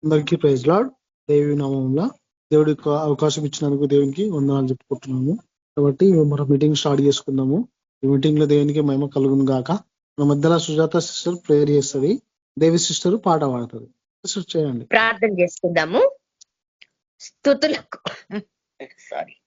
అందరికీ praise lord. దేవి నామంలో దేవుడికి అవకాశం ఇచ్చినందుకు దేవునికి వందనాలు చెప్పుకుంటున్నాము. కాబట్టి మన మీటింగ్ స్టార్ట్ చేసుకుందాము. ఈ మీటింగ్ లో దేవునికి మహిమ కలుగును గాక. మన మధ్యలో సుజాత సిస్టర్ ప్రేయర్ చేస్తుంది, దేవి సిస్టర్ పాట పాడుతుంది. సిస్టర్ చేయండి. ప్రార్థన చేసుకుందాము.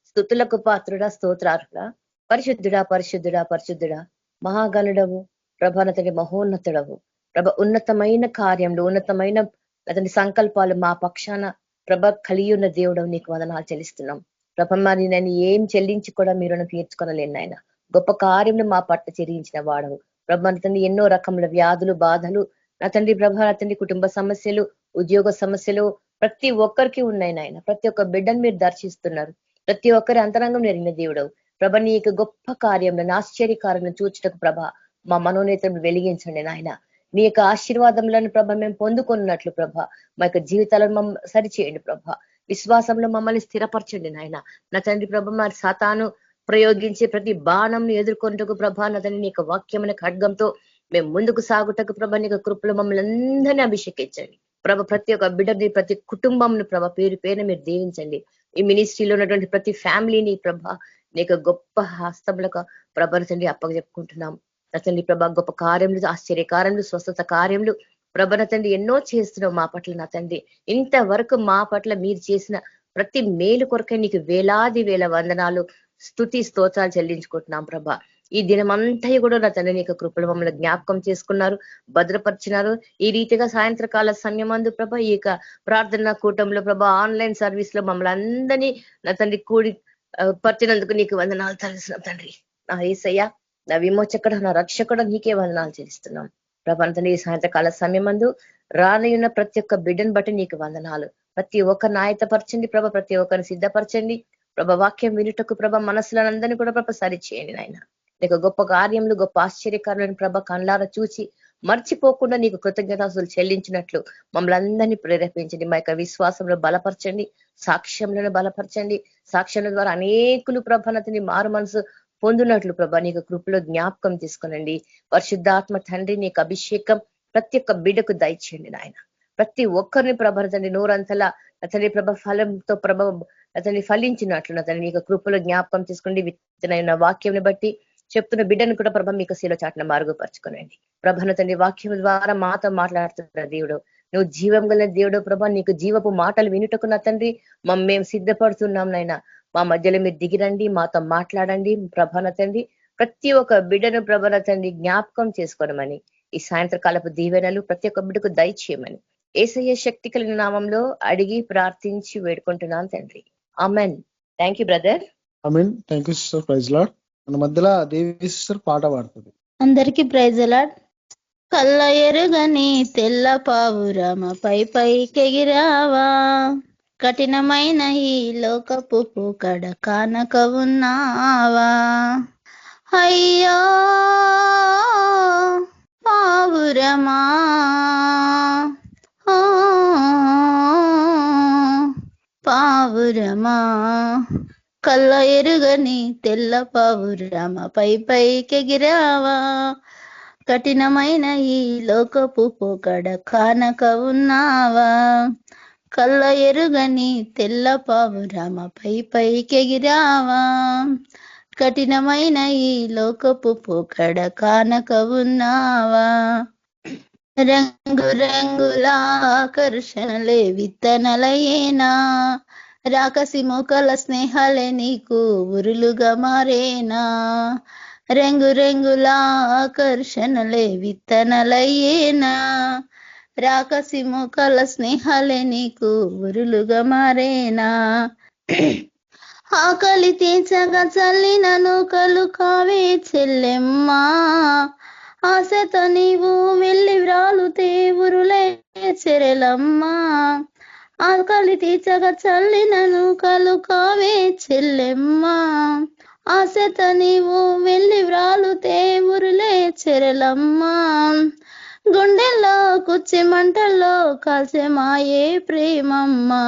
స్తుతులకు పాత్రుడా, స్తోత్రార్హుడా, పరిశుద్ధుడా పరిశుద్ధుడా పరిశుద్ధుడా, మహాగణుడవు, ప్రభానతని మహోన్నతుడవు, ప్రభ ఉన్నతమైన కార్యంలో ఉన్నతమైన అతని సంకల్పాలు మా పక్షాన ప్రభ కలిగి ఉన్న దేవుడవు నీకు వందనాలు చెల్లిస్తున్నాం. ప్రభ మరి నేను ఏం చెల్లించి కూడా మీరు తీర్చుకొనలేను ఆయన. గొప్ప కార్యంలో మా పట్ల చెల్లించిన వాడవు ప్రభ. తండ్రి ఎన్నో రకముల వ్యాధులు బాధలు నా తండ్రి ప్రభ, నా తండ్రి కుటుంబ సమస్యలు, ఉద్యోగ సమస్యలు ప్రతి ఒక్కరికి ఉన్నాయి నాయన. ప్రతి ఒక్క బిడ్డను మీరు దర్శిస్తున్నారు. ప్రతి ఒక్కరి అంతరంగం నెరిగిన దేవుడవు ప్రభ. నీ యొక్క గొప్ప కార్యంలో ఆశ్చర్య కార్యం చూచుటకు ప్రభ మా మనోనేతం వెలిగించండి నాయన. మీ యొక్క ఆశీర్వాదములను ప్రభ మేము పొందుకున్నట్లు ప్రభ మా యొక్క జీవితాలను సరిచేయండి ప్రభ. విశ్వాసంలో మమ్మల్ని స్థిరపరచండి నాయన. నా తండ్రి ప్రభ, మరి సాతాను ప్రయోగించే ప్రతి బాణంను ఎదుర్కొంటకు ప్రభ, నా తండ్రి నీ యొక్క వాక్యమైన ఖడ్గంతో మేము ముందుకు సాగుటకు ప్రభ నీ యొక్క కృపలో మమ్మల్ని అందరినీ అభిషేకించండి ప్రభ. ప్రతి ఒక్క బిడ్డని, ప్రతి కుటుంబంను ప్రభ పేరు పేరున మీరు దీవించండి. ఈ మినిస్ట్రీలో ఉన్నటువంటి ప్రతి ఫ్యామిలీని ప్రభ నీ యొక్క గొప్ప హస్తములకు ప్రభ తండ్రి అప్పగచెప్పుకుంటున్నాం. తండ్రి ప్రభ గొప్ప కార్యములు, ఆశ్చర్య కార్యములు, స్వస్థత కార్యములు ప్రభ నా తండ్రి ఎన్నో చేస్తున్నావు మా పట్ల. నా తండ్రి ఇంతవరకు మా పట్ల మీరు చేసిన ప్రతి మేలు కొరకే నీకు వేలాది వేల వందనాలు, స్తుతి స్తోత్రాలు చెల్లించుకుంటున్నాం ప్రభ. ఈ దినమంతా కూడా నా తండ్రి నీకు కృపలు మమ్మల్ని జ్ఞాపకం చేసుకున్నారు, భద్రపరిచినారు. ఈ రీతిగా సాయంత్రకాల సమయమందు ప్రభ ఈ యొక్క ప్రార్థన కూటంలో ప్రభ ఆన్లైన్ సర్వీస్ లో మమ్మల్ని అందరినీ నా తండ్రి కూడి పరిచినందుకు నీకు వందనాలు తెలుస్తున్నాం తండ్రి. నా యేసయ్య, నా విమోచకుడు, నా రక్షకుడు నీకే వందనాలు చెల్లిస్తున్నాం ప్రభ. తండ్రి ఈ సాయంత్రకాల సమయమందు రానయున్న ప్రతి ఒక్క బిడ్డను బట్టి నీకు వందనాలు. ప్రతి ఒక్కరిని ఆయత్తపరచండి ప్రభ, ప్రతి ఒక్కరిని సిద్ధపరచండి ప్రభ. వాక్యం వినుటకు ప్రభ మనసులందరినీ కూడా ప్రభ సరిచేయండి నాయన. నీకు గొప్ప కార్యములు, గొప్ప ఆశ్చర్యకారులను ప్రభ కళ్ళారా చూసి మర్చిపోకుండా నీకు కృతజ్ఞతాస్తులు చెల్లించినట్లు మమ్మల్ని అందరినీ ప్రేరేపించండి. మా యొక్క విశ్వాసంలో బలపరచండి, సాక్ష్యంలో బలపరచండి. సాక్ష్యం ద్వారా అనేకులు ప్రభనతని మారు మనసు పొందినట్లు ప్రభ నీకు కృపలో జ్ఞాపకం తీసుకునండి. పరిశుద్ధాత్మ తండ్రి నీకు అభిషేకం ప్రతి ఒక్క బిడ్డకు దయచేయండి నాయన. ప్రతి ఒక్కరిని ప్రభ తండ్రి నూరంతలా అతని ప్రభ ఫలంతో ప్రభ అతన్ని ఫలించినట్లు అతని నీకు కృపలో జ్ఞాపకం తీసుకోండి. విత్తనైన వాక్యం బట్టి చెప్తున్న బిడ్డను కూడా ప్రభ మీకు శీల చాటున మార్గపరచుకోనండి. ప్రభను తండ్రి వాక్యం ద్వారా మాతో మాట్లాడుతున్న దేవుడు, నువ్వు జీవం గల దేవుడు ప్రభ. నీకు జీవపు మాటలు వినుటకు నా తండ్రి మేము సిద్ధపడుతున్నాం నాయన. మా మధ్యలో మీరు దిగిరండి, మాతో మాట్లాడండి ప్రభన తండ్రి. ప్రతి ఒక్క బిడ్డను ప్రభన తండ్రి జ్ఞాపకం చేసుకోవడమని ఈ సాయంత్రకాలపు దీవెనలు ప్రతి ఒక్క బిడ్డకు దయచేయమని యేసయ్య శక్తి కలిగిన నామంలో అడిగి ప్రార్థించి వేడుకుంటున్నాను తండ్రి. Amen. Thank you brother. Amen. Thank you sister. Praise Lord. మన మధ్యలో దేవి సిస్టర్ పాట పాడుతుంది. అందరికీ ప్రైజ్ లార్డ్. కళ్ళ ఎరుగని తెల్ల పావురమ పై పైకెగిరావా, కఠినమైన ఈ లోకపు పోకడ కానక ఉన్నావా. అయ్యో పావురమా, పావురమా, కళ్ళ ఎరుగని తెల్ల పావురమ పై పైకెగిరావా, కఠినమైన ఈ లోకపు పోకడ కానక ఉన్నావా. కళ్ళ ఎరుగని తెల్ల పావురమ పై పైకెగిరావా, కఠినమైన ఈ లోకపు పోకడ కానక ఉన్నావా. రంగు రంగుల ఆకర్షణలే విత్తనలయేనా, రాకసి మొక్కల స్నేహాలే నీకు ఉరులుగా మారేనా. రంగు రంగుల ఆకర్షణలే విత్తనలయేనా, రాకసి మొక్కల స్నేహాలే నీకు ఉరులుగా మారేనా. ఆకలి తీర్చగా చల్లిన నూకలు కావే చెల్లెమ్మా, ఆశతో నీవు వెళ్ళి వ్రాలుతే ఉరులే చెరెలమ్మా. ఆకలి తీర్చగా చల్లిన నూకలు కావే చెల్లెమ్మా, ఆశతో నీవు వెళ్ళి వ్రాలుతే ఉరులే చెరెలమ్మా. గుండెల్లో కుచ్చి మంటల్లో కాల్చే మాయే ప్రేమమ్మా,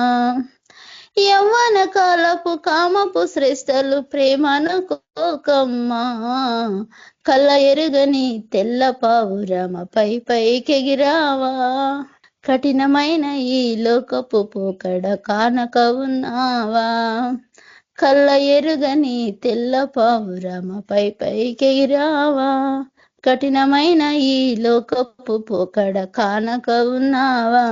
యవ్వన కాలపు కామపు శ్రేష్టలు ప్రేమను కోకమ్మా. కళ్ళ ఎరుగని తెల్ల పావురమ పై పైకెగిరావా, కఠినమైన ఈ లోకపు పోకడ కానక ఉన్నావా, కళ్ళ ఎరుగని తెల్ల పావురమ పైకెగిరావా, కఠినమైన ఈ లోకపు పోకడ కానక ఉన్నావా,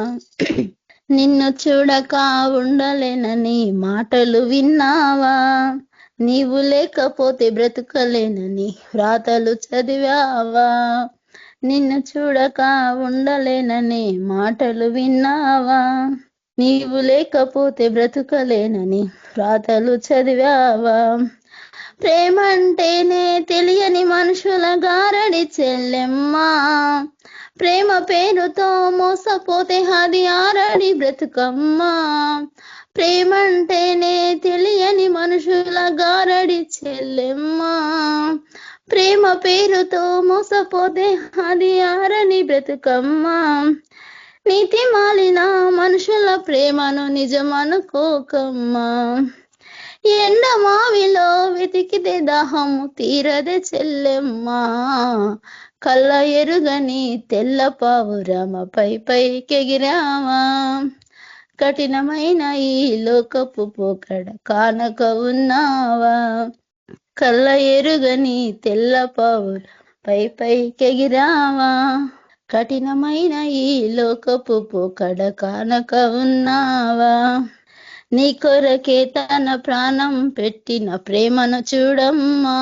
నిన్ను చూడక ఉండలేనని మాటలు విన్నావా, నీవు లేకపోతే బ్రతుకలేనని వ్రాతలు చదివావా, నిన్ను చూడక ఉండలేనని మాటలు విన్నావా, నీవు లేకపోతే బ్రతుకలేనని వ్రాతలు చదివావా, ప్రేమ అంటేనే తెలియని మనుషుల గారడి చెల్లెమ్మా, ప్రేమ పేరుతో మోసపోతే అది ఆరడి బ్రతుకమ్మా, ప్రేమ అంటేనే తెలియని మనుషుల గారడి చెల్లెమ్మా, ప్రేమ పేరుతో మోసపోతే అది ఆరని బ్రతుకమ్మా, నీతి మాలిన మనుషుల ప్రేమను నిజమనుకోకమ్మా, ఎండ మావిలో వెతికితే దాహము తీరదే చెల్లెమ్మా, కళ్ళ ఎరుగని తెల్ల పావురమ పైకెగిరావా, కఠినమైన ఈ లోకపు పోకడ కానక ఉన్నావా, కళ్ళ ఎరుగని తెల్ల పావుర పైకెగిరావా, కఠినమైన ఈ లోకపు పోకడ కానక ఉన్నావా, నీ కొరకే తన ప్రాణం పెట్టిన ప్రేమను చూడమ్మా,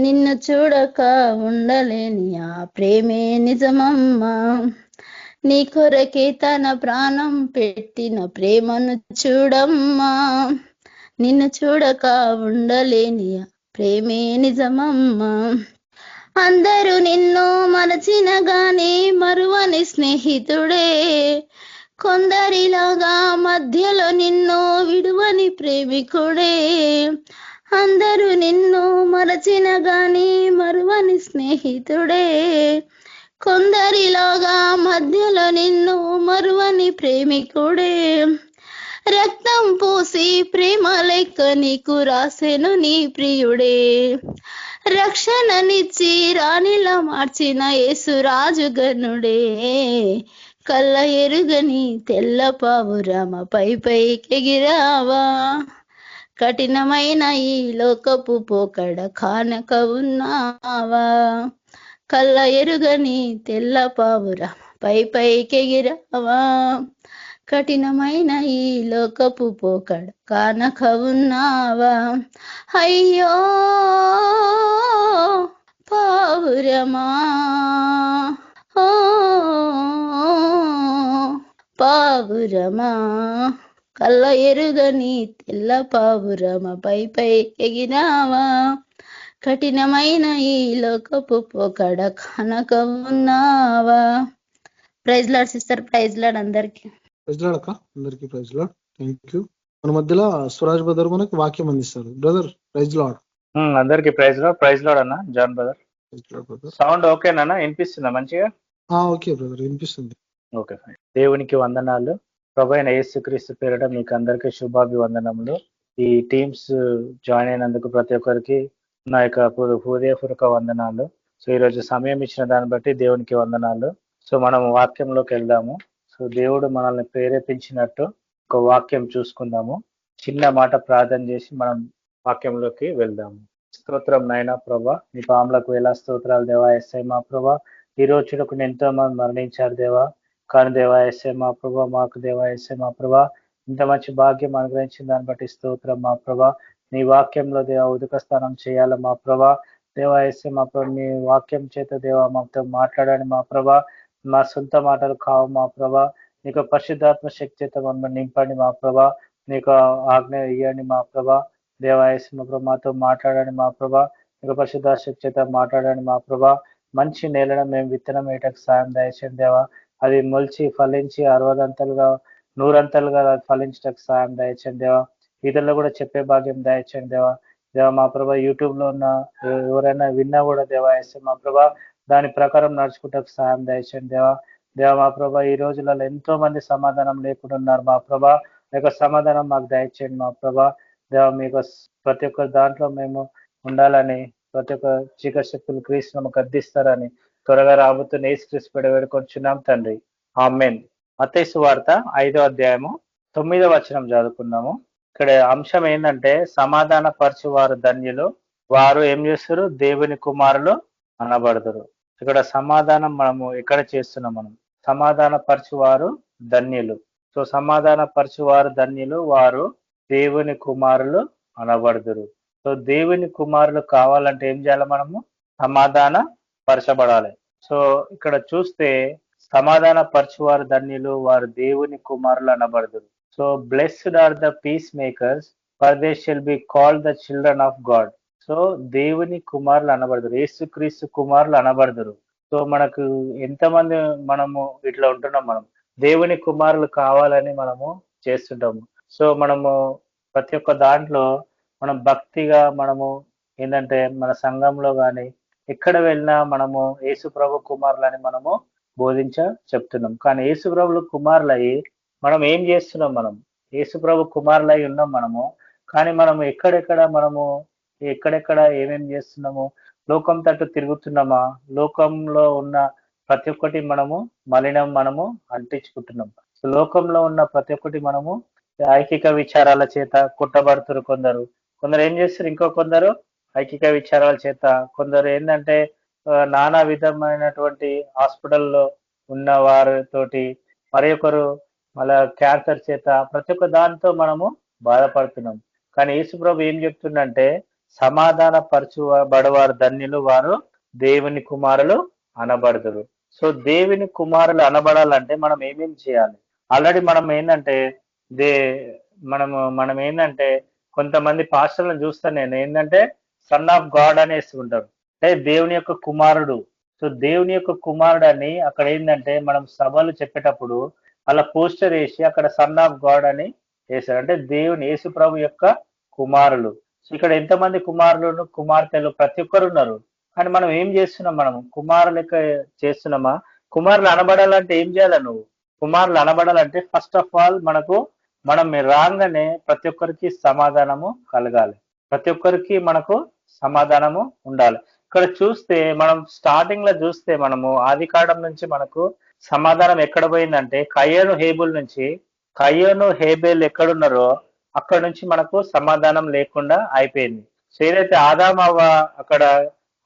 నిన్ను చూడక ఉండలేని ఆ ప్రేమే నిజమమ్మా, నీ కొరకే తన ప్రాణం పెట్టిన ప్రేమను చూడమ్మా, నిన్ను చూడక ఉండలేని ఆ ప్రేమే నిజమమ్మా, అందరూ నిన్ను మరచిన గాని మరువని స్నేహితుడే, కొందరిలాగా మధ్యలో నిన్ను విడువని ప్రేమికుడే, అందరూ నిన్ను మరచిన గాని మరువని స్నేహితుడే, కొందరిలాగా మధ్యలో నిన్ను మరువని ప్రేమికుడే, రక్తం పూసి ప్రేమ లెక్క నీకు రాసెను నీ ప్రియుడే, రక్షణనిచ్చి రాణిలా మార్చిన యేసురాజు గనుడే, కళ్ళ ఎరుగని తెల్ల పావురమ పైకెగిరావా, కఠినమైన ఈ లోకపు పోకడ కానక ఉన్నావా, కళ్ళ ఎరుగని తెల్ల పావురమ పైకెగిరావా, కఠినమైన ఈ లోకపు పోకడ కానక ఉన్నావా, అయ్యో పావురమా, ఓ పావురమా, కళ్ళ ఎరుగని తెల్ల పావురమ పైకెగిరావా, కఠినమైన ఈ లోకపు పోకడ కానక ఉన్నావా. Praise Lord sister, praise lord అందరికి. ప్రైజ్ లార్డ్ అక్క, అందరికి ప్రైజ్ లార్డ్. Thank you. మన మధ్యలో స్వరాజ్ బ్రదర్ మనకు వాక్యం అందిస్తారు. Brother praise lord. అందరికి ప్రైజ్ లార్డ్. ప్రైజ్ లార్డ్ అన్న John brother. Praise Lord brother. Sound ఓకేనా? వినిపిస్తుందా మంచిగా? ఓకే బ్రదర్, వినిపిస్తుంది. Okay fine. దేవునికి వందనాలు. ప్రభు అయిన యేసుక్రీస్తు పేరిట మీకు అందరికీ శుభాభివందనములు. ఈ టీమ్స్ జాయిన్ అయినందుకు ప్రతి ఒక్కరికి నా యొక్క హృదయపూర్వక వందనాలు. సో ఈరోజు సమయం ఇచ్చిన దాన్ని బట్టి దేవునికి వందనాలు. సో మనం వాక్యంలోకి వెళ్దాము. సో దేవుడు మనల్ని ప్రేరేపించినట్టు ఒక వాక్యం చూసుకుందాము. చిన్న మాట ప్రార్థన చేసి మనం వాక్యంలోకి వెళ్దాము. స్తోత్రం నాయనా ప్రభా, నీ పాములకు ఎలా స్తోత్రాలు దేవా. ఎస్ఐ మా ప్రభా, ఈ రోజు చూడకు ఎంతో మంది మరణించారు దేవా, కానీ దేవా ఎస్ఐ మా ప్రభా, మాకు దేవా ఎస్ఐ మా ప్రభా ఇంత మంచి భాగ్యం అనుగ్రహించిన దాన్ని బట్టి స్తోత్రం మా ప్రభా. నీ వాక్యంలో దేవా ఉదక స్థానం చేయాలి మా ప్రభా. దేవా ఎస్ఐ మా ప్రభా, నీ వాక్యం చేత దేవా మాతో మాట్లాడాలి మా ప్రభా. మా సొంత మాటలు కావు మా ప్రభా. నీకు పరిశుద్ధాత్మ శక్తి చేత మమ్మల్ని నింపండి మా ప్రభా. నీకు ఆజ్ఞ ఇవ్వండి మా ప్రభా. దేవా ఎస్ఐ మా ప్రభా, మాతో మాట్లాడండి మా ప్రభా. నీకు పరిశుద్ధాత్మ శక్తి చేత మాట్లాడండి మా ప్రభా. మంచి నేలను మేము విత్తనం వేయటకు సాయం దయచేయండి దేవా. అది మొలిచి ఫలించి 60 100 ఫలించటకు సాయం దయచేయండి దేవా. ఇతరులు కూడా చెప్పే భాగ్యం దయచేయండి దేవా. దేవా మా ప్రభా, యూట్యూబ్ లో ఉన్న ఎవరైనా విన్నా కూడా దేవా ఎస్ఐ మా ప్రభా దాని ప్రకారం నడుచుకుంటకు సాయం దయచేయండి దేవా. దేవా మా ప్రభా, ఈ రోజులలో ఎంతో మంది సమాధానం లేకుండా ఉన్నారు మా ప్రభా. యొక్క సమాధానం మాకు దయచేయండి మా ప్రభా. దేవా మీకు ప్రతి ఒక్క దాంట్లో మేము ఉండాలని, ప్రతి ఒక్క చీకటి శక్తులు క్రీస్తును గద్దిస్తారని త్వరగా రాబోతున్న యేసుక్రీస్తు పేరిట వేడుకొంచున్నాం తండ్రి. ఆమేన్. మత్తయి సువార్త 5వ అధ్యాయము 9వ వచనం చదువుకుందాము. ఇక్కడ అంశం ఏంటంటే సమాధాన పరచువారు ధన్యులు, వారు ఏం చేస్తారు? దేవుని కుమారులు అనబడతారు. ఇక్కడ సమాధానం మనము ఎక్కడ చేస్తున్నాం? మనం సమాధాన పరచువారు ధన్యులు. సో సమాధాన పరచువారు ధన్యులు, వారు దేవుని కుమారులు అనబడదురు. సో దేవుని కుమారులు కావాలంటే ఏం చేయాలి? మనము సమాధాన పరచబడాలి. సో ఇక్కడ చూస్తే సమాధాన పరచువారు ధన్యులు, వారు దేవుని కుమారులు అనబడదురు. So blessed are the peace makers, for they shall be called the children of God. So దేవుని కుమారులు అనబడదురు, యేసుక్రీస్తు కుమారులు అనబడదురు. సో మనకు ఎంతమంది మనము ఇట్లా ఉంటున్నాం? మనం దేవుని కుమారులు కావాలని మనము చేస్తుంటాము. సో మనము ప్రతి ఒక్క దాంట్లో మనం భక్తిగా మనము ఏంటంటే మన సంఘంలో కానీ ఎక్కడ వెళ్ళినా మనము యేసు ప్రభు కుమారులని మనము చెప్తున్నాం. కానీ యేసు ప్రభులు కుమారులయ్యి మనం ఏం చేస్తున్నాం? మనం యేసు ప్రభు కుమారులై ఉన్నాం మనము. కానీ మనము ఎక్కడెక్కడ ఏమేం చేస్తున్నాము? లోకం తట్టు తిరుగుతున్నామా? లోకంలో ఉన్న ప్రతి ఒక్కటి మనము మలినం మనము అంటించుకుంటున్నాం. లోకంలో ఉన్న ప్రతి ఒక్కటి మనము ఐకిక విచారాల చేత కుట్టబడుతున్నారు. కొందరు ఏం చేస్తారు? ఇంకో కొందరు ఐకిక విచారాల చేత, కొందరు ఏంటంటే నానా విధమైనటువంటి హాస్పిటల్లో ఉన్న వారితోటి, మరి ఒకరు మళ్ళా క్యాన్సర్ చేత, ప్రతి ఒక్క దాంతో మనము బాధపడుతున్నాం. కానీ యేసుప్రభు ఏం చెప్తుందంటే సమాధాన పరచుబడవారు ధన్యులు, వారు దేవుని కుమారులు అనబడదురు. సో దేవుని కుమారులు అనబడాలంటే మనం ఏమేం చేయాలి? ఆల్రెడీ మనం ఏంటంటే కొంతమంది పాస్టర్లను చూస్తాను నేను, ఏంటంటే సన్ ఆఫ్ గాడ్ అని వేసుకుంటారు, అంటే దేవుని యొక్క కుమారుడు. సో దేవుని యొక్క కుమారుడు అని అక్కడ ఏంటంటే మనం సభలు చెప్పేటప్పుడు అలా పోస్టర్ వేసి అక్కడ సన్ ఆఫ్ గాడ్ అని వేశారు, అంటే దేవుని యేసు ప్రభు యొక్క కుమారులు. సో ఇక్కడ ఎంతమంది కుమారులు కుమార్తెలు ప్రతి ఒక్కరు ఉన్నారు. కానీ మనం ఏం చేస్తున్నాం? మనము కుమారులు లెక్క చేస్తున్నామా? కుమారులు అనబడాలంటే ఏం చేయాలి? నువ్వు కుమారులు అనబడాలంటే ఫస్ట్ ఆఫ్ ఆల్ మనం రాగానే ప్రతి ఒక్కరికి సమాధానము కలగాలి, ప్రతి ఒక్కరికి మనకు సమాధానము ఉండాలి. ఇక్కడ చూస్తే మనం స్టార్టింగ్ లో చూస్తే మనము ఆది కాండం నుంచి మనకు సమాధానం ఎక్కడ పోయిందంటే కయ్యను హేబేల్ ఎక్కడున్నారో అక్కడ నుంచి మనకు సమాధానం లేకుండా అయిపోయింది. సో ఏదైతే ఆదాం అవ్వ అక్కడ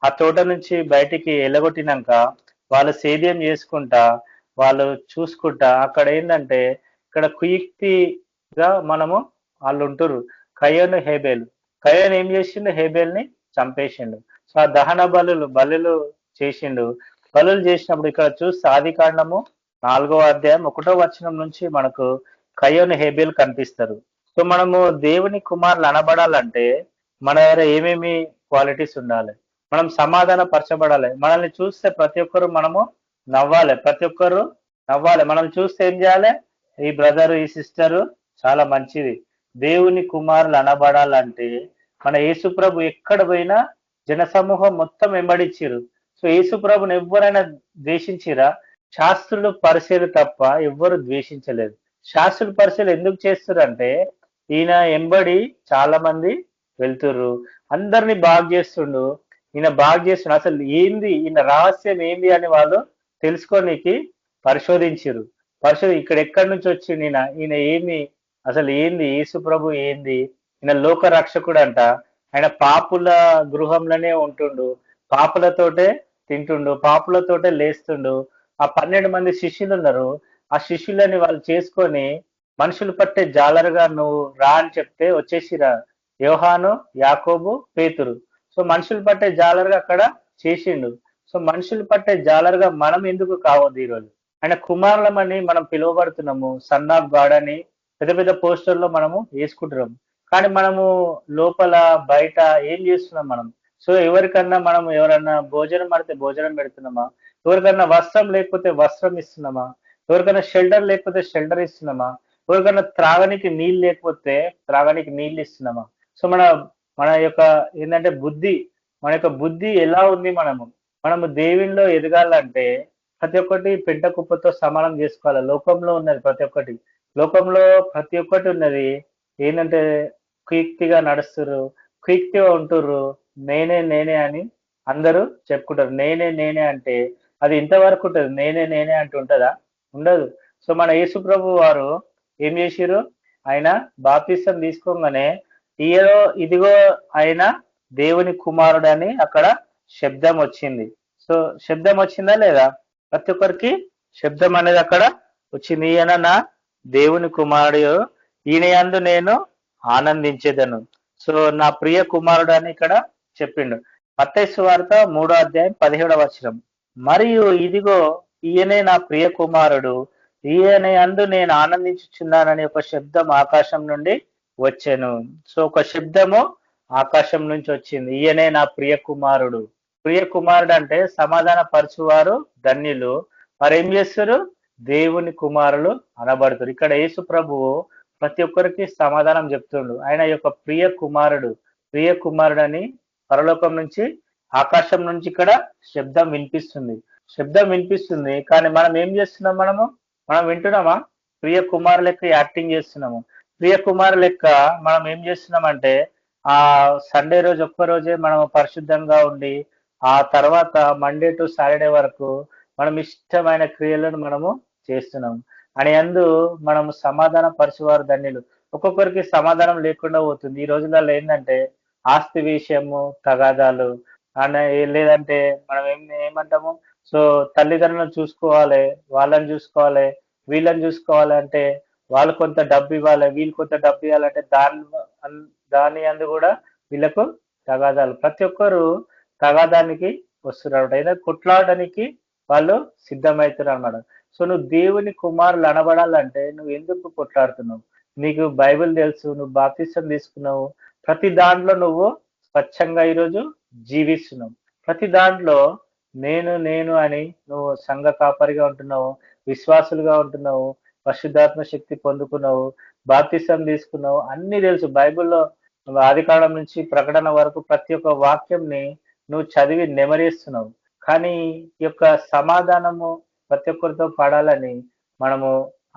ఆ తోట నుంచి బయటికి ఎల్లగొట్టినాక వాళ్ళు సేద్యం చేసుకుంటా, వాళ్ళు చూసుకుంటా, అక్కడ ఏంటంటే ఇక్కడ కుయుక్తిగా వాళ్ళు ఉంటారు. కయ్యను ఏం చేసిండు? హేబేల్ని చంపేసిండు. సో ఆ దహన బలులు చేసిండు. బలులు చేసినప్పుడు ఇక్కడ చూస్తే ఆది కాండము 4వ అధ్యాయం 1వ వచనం నుంచి మనకు కయ్యను హేబేల్ కనిపిస్తారు. సో మనము దేవుని కుమారులు అనబడాలంటే మన దగ్గర ఏమేమి క్వాలిటీస్ ఉండాలి? మనం సమాధాన పరచబడాలి. మనల్ని చూస్తే ప్రతి ఒక్కరు మనము నవ్వాలి, మనల్ని చూస్తే ఏం చేయాలి? ఈ బ్రదరు ఈ సిస్టరు చాలా మంచిది. దేవుని కుమారులు అనబడాలంటే మన యేసుప్రభు ఎక్కడ పోయినా జనసమూహం మొత్తం వెంబడించారు. సో యేసుప్రభుని ఎవరైనా ద్వేషించిరా? శాస్త్రులు పరిశీలు తప్ప ఎవ్వరు ద్వేషించలేదు. శాస్త్రులు పరిశీలు ఎందుకు చేస్తారు అంటే ఈయన ఎంబడి చాలా మంది వెళ్తుర్రు, అందరినీ బాగు చేస్తుండు. అసలు ఏంది ఈయన రహస్యం ఏంది అని వాళ్ళు తెలుసుకోనికి పరిశోధించారు. ఇక్కడ ఎక్కడి నుంచి వచ్చిండు ఈయన ఏమి, అసలు ఏంది యేసు ప్రభు ఏంది? ఈయన లోక రక్షకుడు అంట. ఆయన పాపుల గృహంలోనే ఉంటుండు, పాపులతోటే తింటుండు, పాపులతోటే లేస్తుండు. ఆ 12 మంది శిష్యులు ఉన్నారు. ఆ శిష్యులని వాళ్ళు చేసుకొని మనుషులు పట్టే జాలరుగా నువ్వు రా అని చెప్తే వచ్చేసిరా యోహాను, యాకోబు, పేతురు. సో మనుషులు పట్టే జాలరుగా అక్కడ చేసిండు. సో మనుషులు పట్టే జాలరుగా మనం ఎందుకు కావద్దు? ఈరోజు ఆయన కుమారులమని మనం పిలువబడుతున్నాము, సన్ ఆఫ్ గాడ్ అని పెద్ద పెద్ద పోస్టర్లో మనము వేసుకుంటున్నాము. కానీ మనము లోపల బయట ఏం చేస్తున్నాం? మనం సో ఎవరన్నా భోజనం పడితే భోజనం పెడుతున్నామా? ఎవరికన్నా వస్త్రం లేకపోతే వస్త్రం ఇస్తున్నామా? ఎవరికైనా షెల్టర్ లేకపోతే షెల్టర్ ఇస్తున్నామా? ఎవరికైనా త్రాగనికి నీళ్ళు లేకపోతే త్రాగనికి నీళ్ళు ఇస్తున్నామా? సో మన యొక్క ఏంటంటే మన యొక్క బుద్ధి ఎలా ఉంది? మనము దేవునిలో ఎదగాలంటే ప్రతి ఒక్కటి పెంట కుప్పతో సమానం చేసుకోవాలి. లోకంలో ఉన్నది ప్రతి ఒక్కటి ఉన్నది ఏంటంటే కుయుక్తిగా నడుస్తురు, కుయుక్తిగా ఉంటుర్రు. నేనే అని అందరూ చెప్పుకుంటారు. నేనే అంటే అది ఇంతవరకు ఉంటుంది. నేనే అంటూ ఉంటుందా? ఉండదు. సో మన యేసు ప్రభు వారు ఏం చేసిరు? ఆయన బాప్తిసం తీసుకోగానే ఇదిగో ఆయన దేవుని కుమారుడు అని అక్కడ శబ్దం వచ్చింది. సో శబ్దం వచ్చిందా లేదా? ప్రతి ఒక్కరికి శబ్దం అనేది అక్కడ వచ్చింది. ఈయన నా దేవుని కుమారుడు, ఈయన యందు నేను ఆనందించేదను. సో నా ప్రియ కుమారుడు అని ఇక్కడ చెప్పిండు. మత్తయి సువార్త 3వ అధ్యాయం 17వ వచనం, మరియు ఇదిగో ఈయనే నా ప్రియ కుమారుడు, ఈయన యందు నేను ఆనందించుచున్నానని ఒక శబ్దం ఆకాశం నుండి వచ్చాను. సో ఒక శబ్దము ఆకాశం నుంచి వచ్చింది, ఈయనే నా ప్రియ కుమారుడు. ప్రియ కుమారుడు అంటే సమాధాన పరచువారు ధన్యులు, మరి ఏం చేస్తారు? దేవుని కుమారులు అనబడుతారు. ఇక్కడ యేసు ప్రభువు ప్రతి ఒక్కరికి సమాధానం చెప్తుండు. ఆయన యొక్క ప్రియ కుమారుడు అని పరలోకం నుంచి, ఆకాశం నుంచి ఇక్కడ శబ్దం వినిపిస్తుంది. కానీ మనం ఏం చేస్తున్నాం? మనం వింటున్నామా? ప్రియ కుమారు లెక్క యాక్టింగ్ చేస్తున్నాము. ప్రియ కుమారు లెక్క మనం ఏం చేస్తున్నామంటే ఆ సండే రోజు ఒక్కరోజే మనం పరిశుద్ధంగా ఉండి ఆ తర్వాత మండే టు సాటర్డే వరకు మనం ఇష్టమైన క్రియలను మనము చేస్తున్నాం అని అందు మనము సమాధాన పరచువారు ధన్యులు. ఒక్కొక్కరికి సమాధానం లేకుండా పోతుంది. ఈ రోజులలో ఏంటంటే ఆస్తి విషయము తగాదాలు అనే, లేదంటే మనం ఏమంటాము? సో తల్లిదండ్రులను చూసుకోవాలి, వాళ్ళని చూసుకోవాలి, వీళ్ళని చూసుకోవాలి అంటే వాళ్ళు కొంత డబ్బు ఇవ్వాలి, వీళ్ళు కొంత డబ్బు ఇవ్వాలంటే దాని అందు కూడా వీళ్ళకు తగాదాలు. ప్రతి ఒక్కరు తగాదానికి వస్తున్నారు, ఏదో కొట్లాడడానికి వాళ్ళు సిద్ధమవుతున్నారు అన్నమాట. సో నువ్వు దేవుని కుమారులు అనబడాలంటే నువ్వు ఎందుకు కొట్లాడుతున్నావు? నీకు బైబిల్ తెలుసు, నువ్వు బాప్తిసం తీసుకున్నావు, ప్రతి దాంట్లో నువ్వు స్వచ్ఛంగా ఈరోజు జీవిస్తున్నావు. ప్రతి దాంట్లో నేను అని నువ్వు సంఘ కాపరిగా ఉంటున్నావు, విశ్వాసులుగా ఉంటున్నావు, పరిశుద్ధాత్మ శక్తి పొందుకున్నావు, బాప్తిసం తీసుకున్నావు, అన్ని తెలుసు. బైబిల్లో ఆదికాండం నుంచి ప్రకటన వరకు ప్రతి ఒక్క వాక్యంని నువ్వు చదివి నెమరేస్తున్నావు. కానీ ఈ యొక్క సమాధానము ప్రతి ఒక్కరితో పడాలని మనము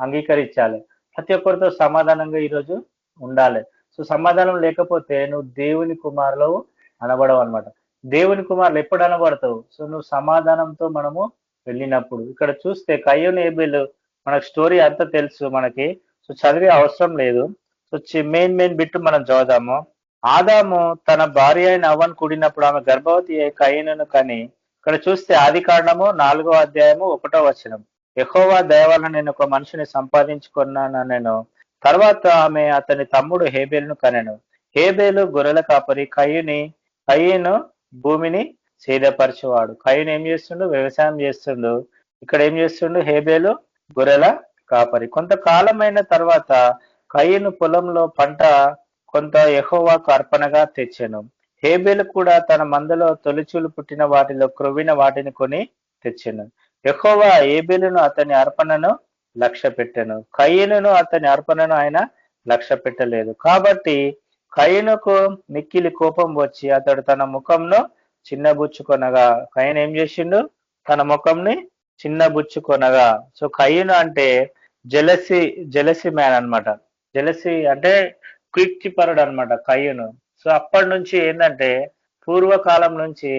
అంగీకరించాలి. ప్రతి ఒక్కరితో సమాధానంగా ఈరోజు ఉండాలి. సో సమాధానం లేకపోతే నువ్వు దేవుని కుమారులు అనబడవు అనమాట. దేవుని కుమారులు ఎప్పుడు అనబడతావు? సో నువ్వు సమాధానంతో మనము వెళ్ళినప్పుడు. ఇక్కడ చూస్తే కయ్యూను హేబెలు మనకు స్టోరీ అంతా తెలుసు మనకి, సో చదివే అవసరం లేదు. సో మెయిన్ బిట్ మనం చదువుదాము. ఆదాము తన భార్య అయిన అవ్వను కూడినప్పుడు ఆమె గర్భవతి అయి కయ్యూనును కని. ఇక్కడ చూస్తే ఆదికాండము 4వ అధ్యాయము 1వ వచనం, యెహోవా దయ వలన నేను ఒక మనిషిని సంపాదించుకున్నాను. తర్వాత ఆమె అతని తమ్ముడు హేబెలును కనెను. హేబెలు గొర్రెల కాపరి, కయ్యూను భూమిని సేదపరచువాడు. కయ్యూను ఏం చేస్తుండు? వ్యవసాయం చేస్తుండు. ఇక్కడ ఏం చేస్తుండు? హేబెలు గొర్రెల కాపరి. కొంతకాలమైన తర్వాత కయ్యూను పొలంలో పంట కొంత యెహోవాకు అర్పణగా తెచ్చెను. హేబెలు కూడా తన మందలో తొలిచూలు పుట్టిన వాటిలో క్రొవ్విన వాటిని కొని తెచ్చెను. యెహోవా హేబెలును అతని అర్పణను లక్ష్య పెట్టెను, కయ్యూనును అతని అర్పణను ఆయన లక్ష్య పెట్టలేదు. కాబట్టి కయ్యూనుకు మిక్కిలి కోపం వచ్చి అతడు తన ముఖంను చిన్నబుచ్చుకొనగా. కయ్యూను ఏం చేసిండు? తన ముఖంని చిన్నబుచ్చుకొనగా. సో కయ్యూను అంటే జెలసీ మ్యాన్ అన్నమాట. జెలసీ అంటే కీర్తిపరుడు అన్నమాట కయ్యూను. సో అప్పటి నుంచి ఏంటంటే పూర్వకాలం నుంచి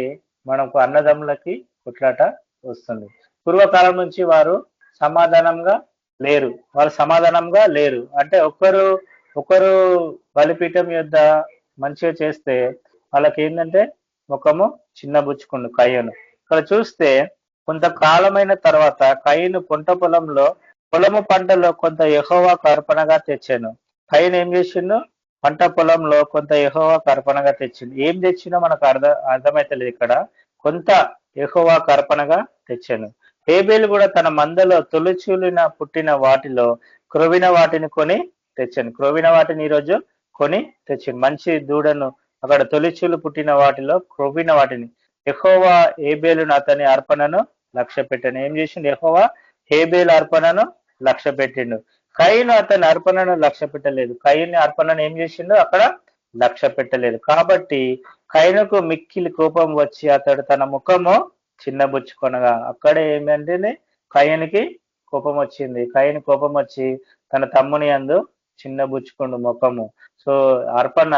మనకు అన్నదమ్ములకి కొట్లాట వస్తుంది. పూర్వకాలం నుంచి వారు సమాధానంగా లేరు. అంటే ఒకరు బలిపీఠం యొద్ద మంచిగా చేస్తే వాళ్ళకి ఏంటంటే ముఖము చిన్నబుచ్చుకుండు కయ్యూను. ఇక్కడ చూస్తే కొంతకాలమైన తర్వాత కయ్యూను పొలము పంటలో కొంత యెహోవాకు అర్పణగా తెచ్చాను. కయ్యూను ఏం చేసిండు? పంట పొలంలో కొంత యెహోవాకు అర్పణగా తెచ్చిండు. ఏం తెచ్చినో మనకు అర్థమైతలేదు. ఇక్కడ కొంత యెహోవాకు అర్పణగా తెచ్చాను. హేబెలు కూడా తన మందలో తొలిచూలిన పుట్టిన వాటిలో క్రొవ్విన వాటిని కొని తెచ్చాను. క్రొవ్విన వాటిని ఈరోజు కొని తెచ్చాను. మంచి దూడను అక్కడ తొలిచూలు పుట్టిన వాటిలో క్రొవ్విన వాటిని. యెహోవా హేబెలును అతని అర్పణను లక్ష్య పెట్టాను. ఏం చేసిండు? యెహోవా హేబెలు అర్పణను లక్ష్య పెట్టిండు. కయ్యూను అతని అర్పణను లక్ష్య పెట్టలేదు. కయ్యూని అర్పణను ఏం చేసిండు? అక్కడ లక్ష్య పెట్టలేదు. కాబట్టి కయ్యూనుకు మిక్కిలి కోపం వచ్చి అతడు తన ముఖము చిన్నబుచ్చుకొనగా. అక్కడే ఏమంటేనే కయ్యూనికి కోపం వచ్చింది. కయ్యూని కోపం వచ్చి తన తమ్ముని యందు చిన్నబుచ్చుకుండు ముఖము. సో అర్పణ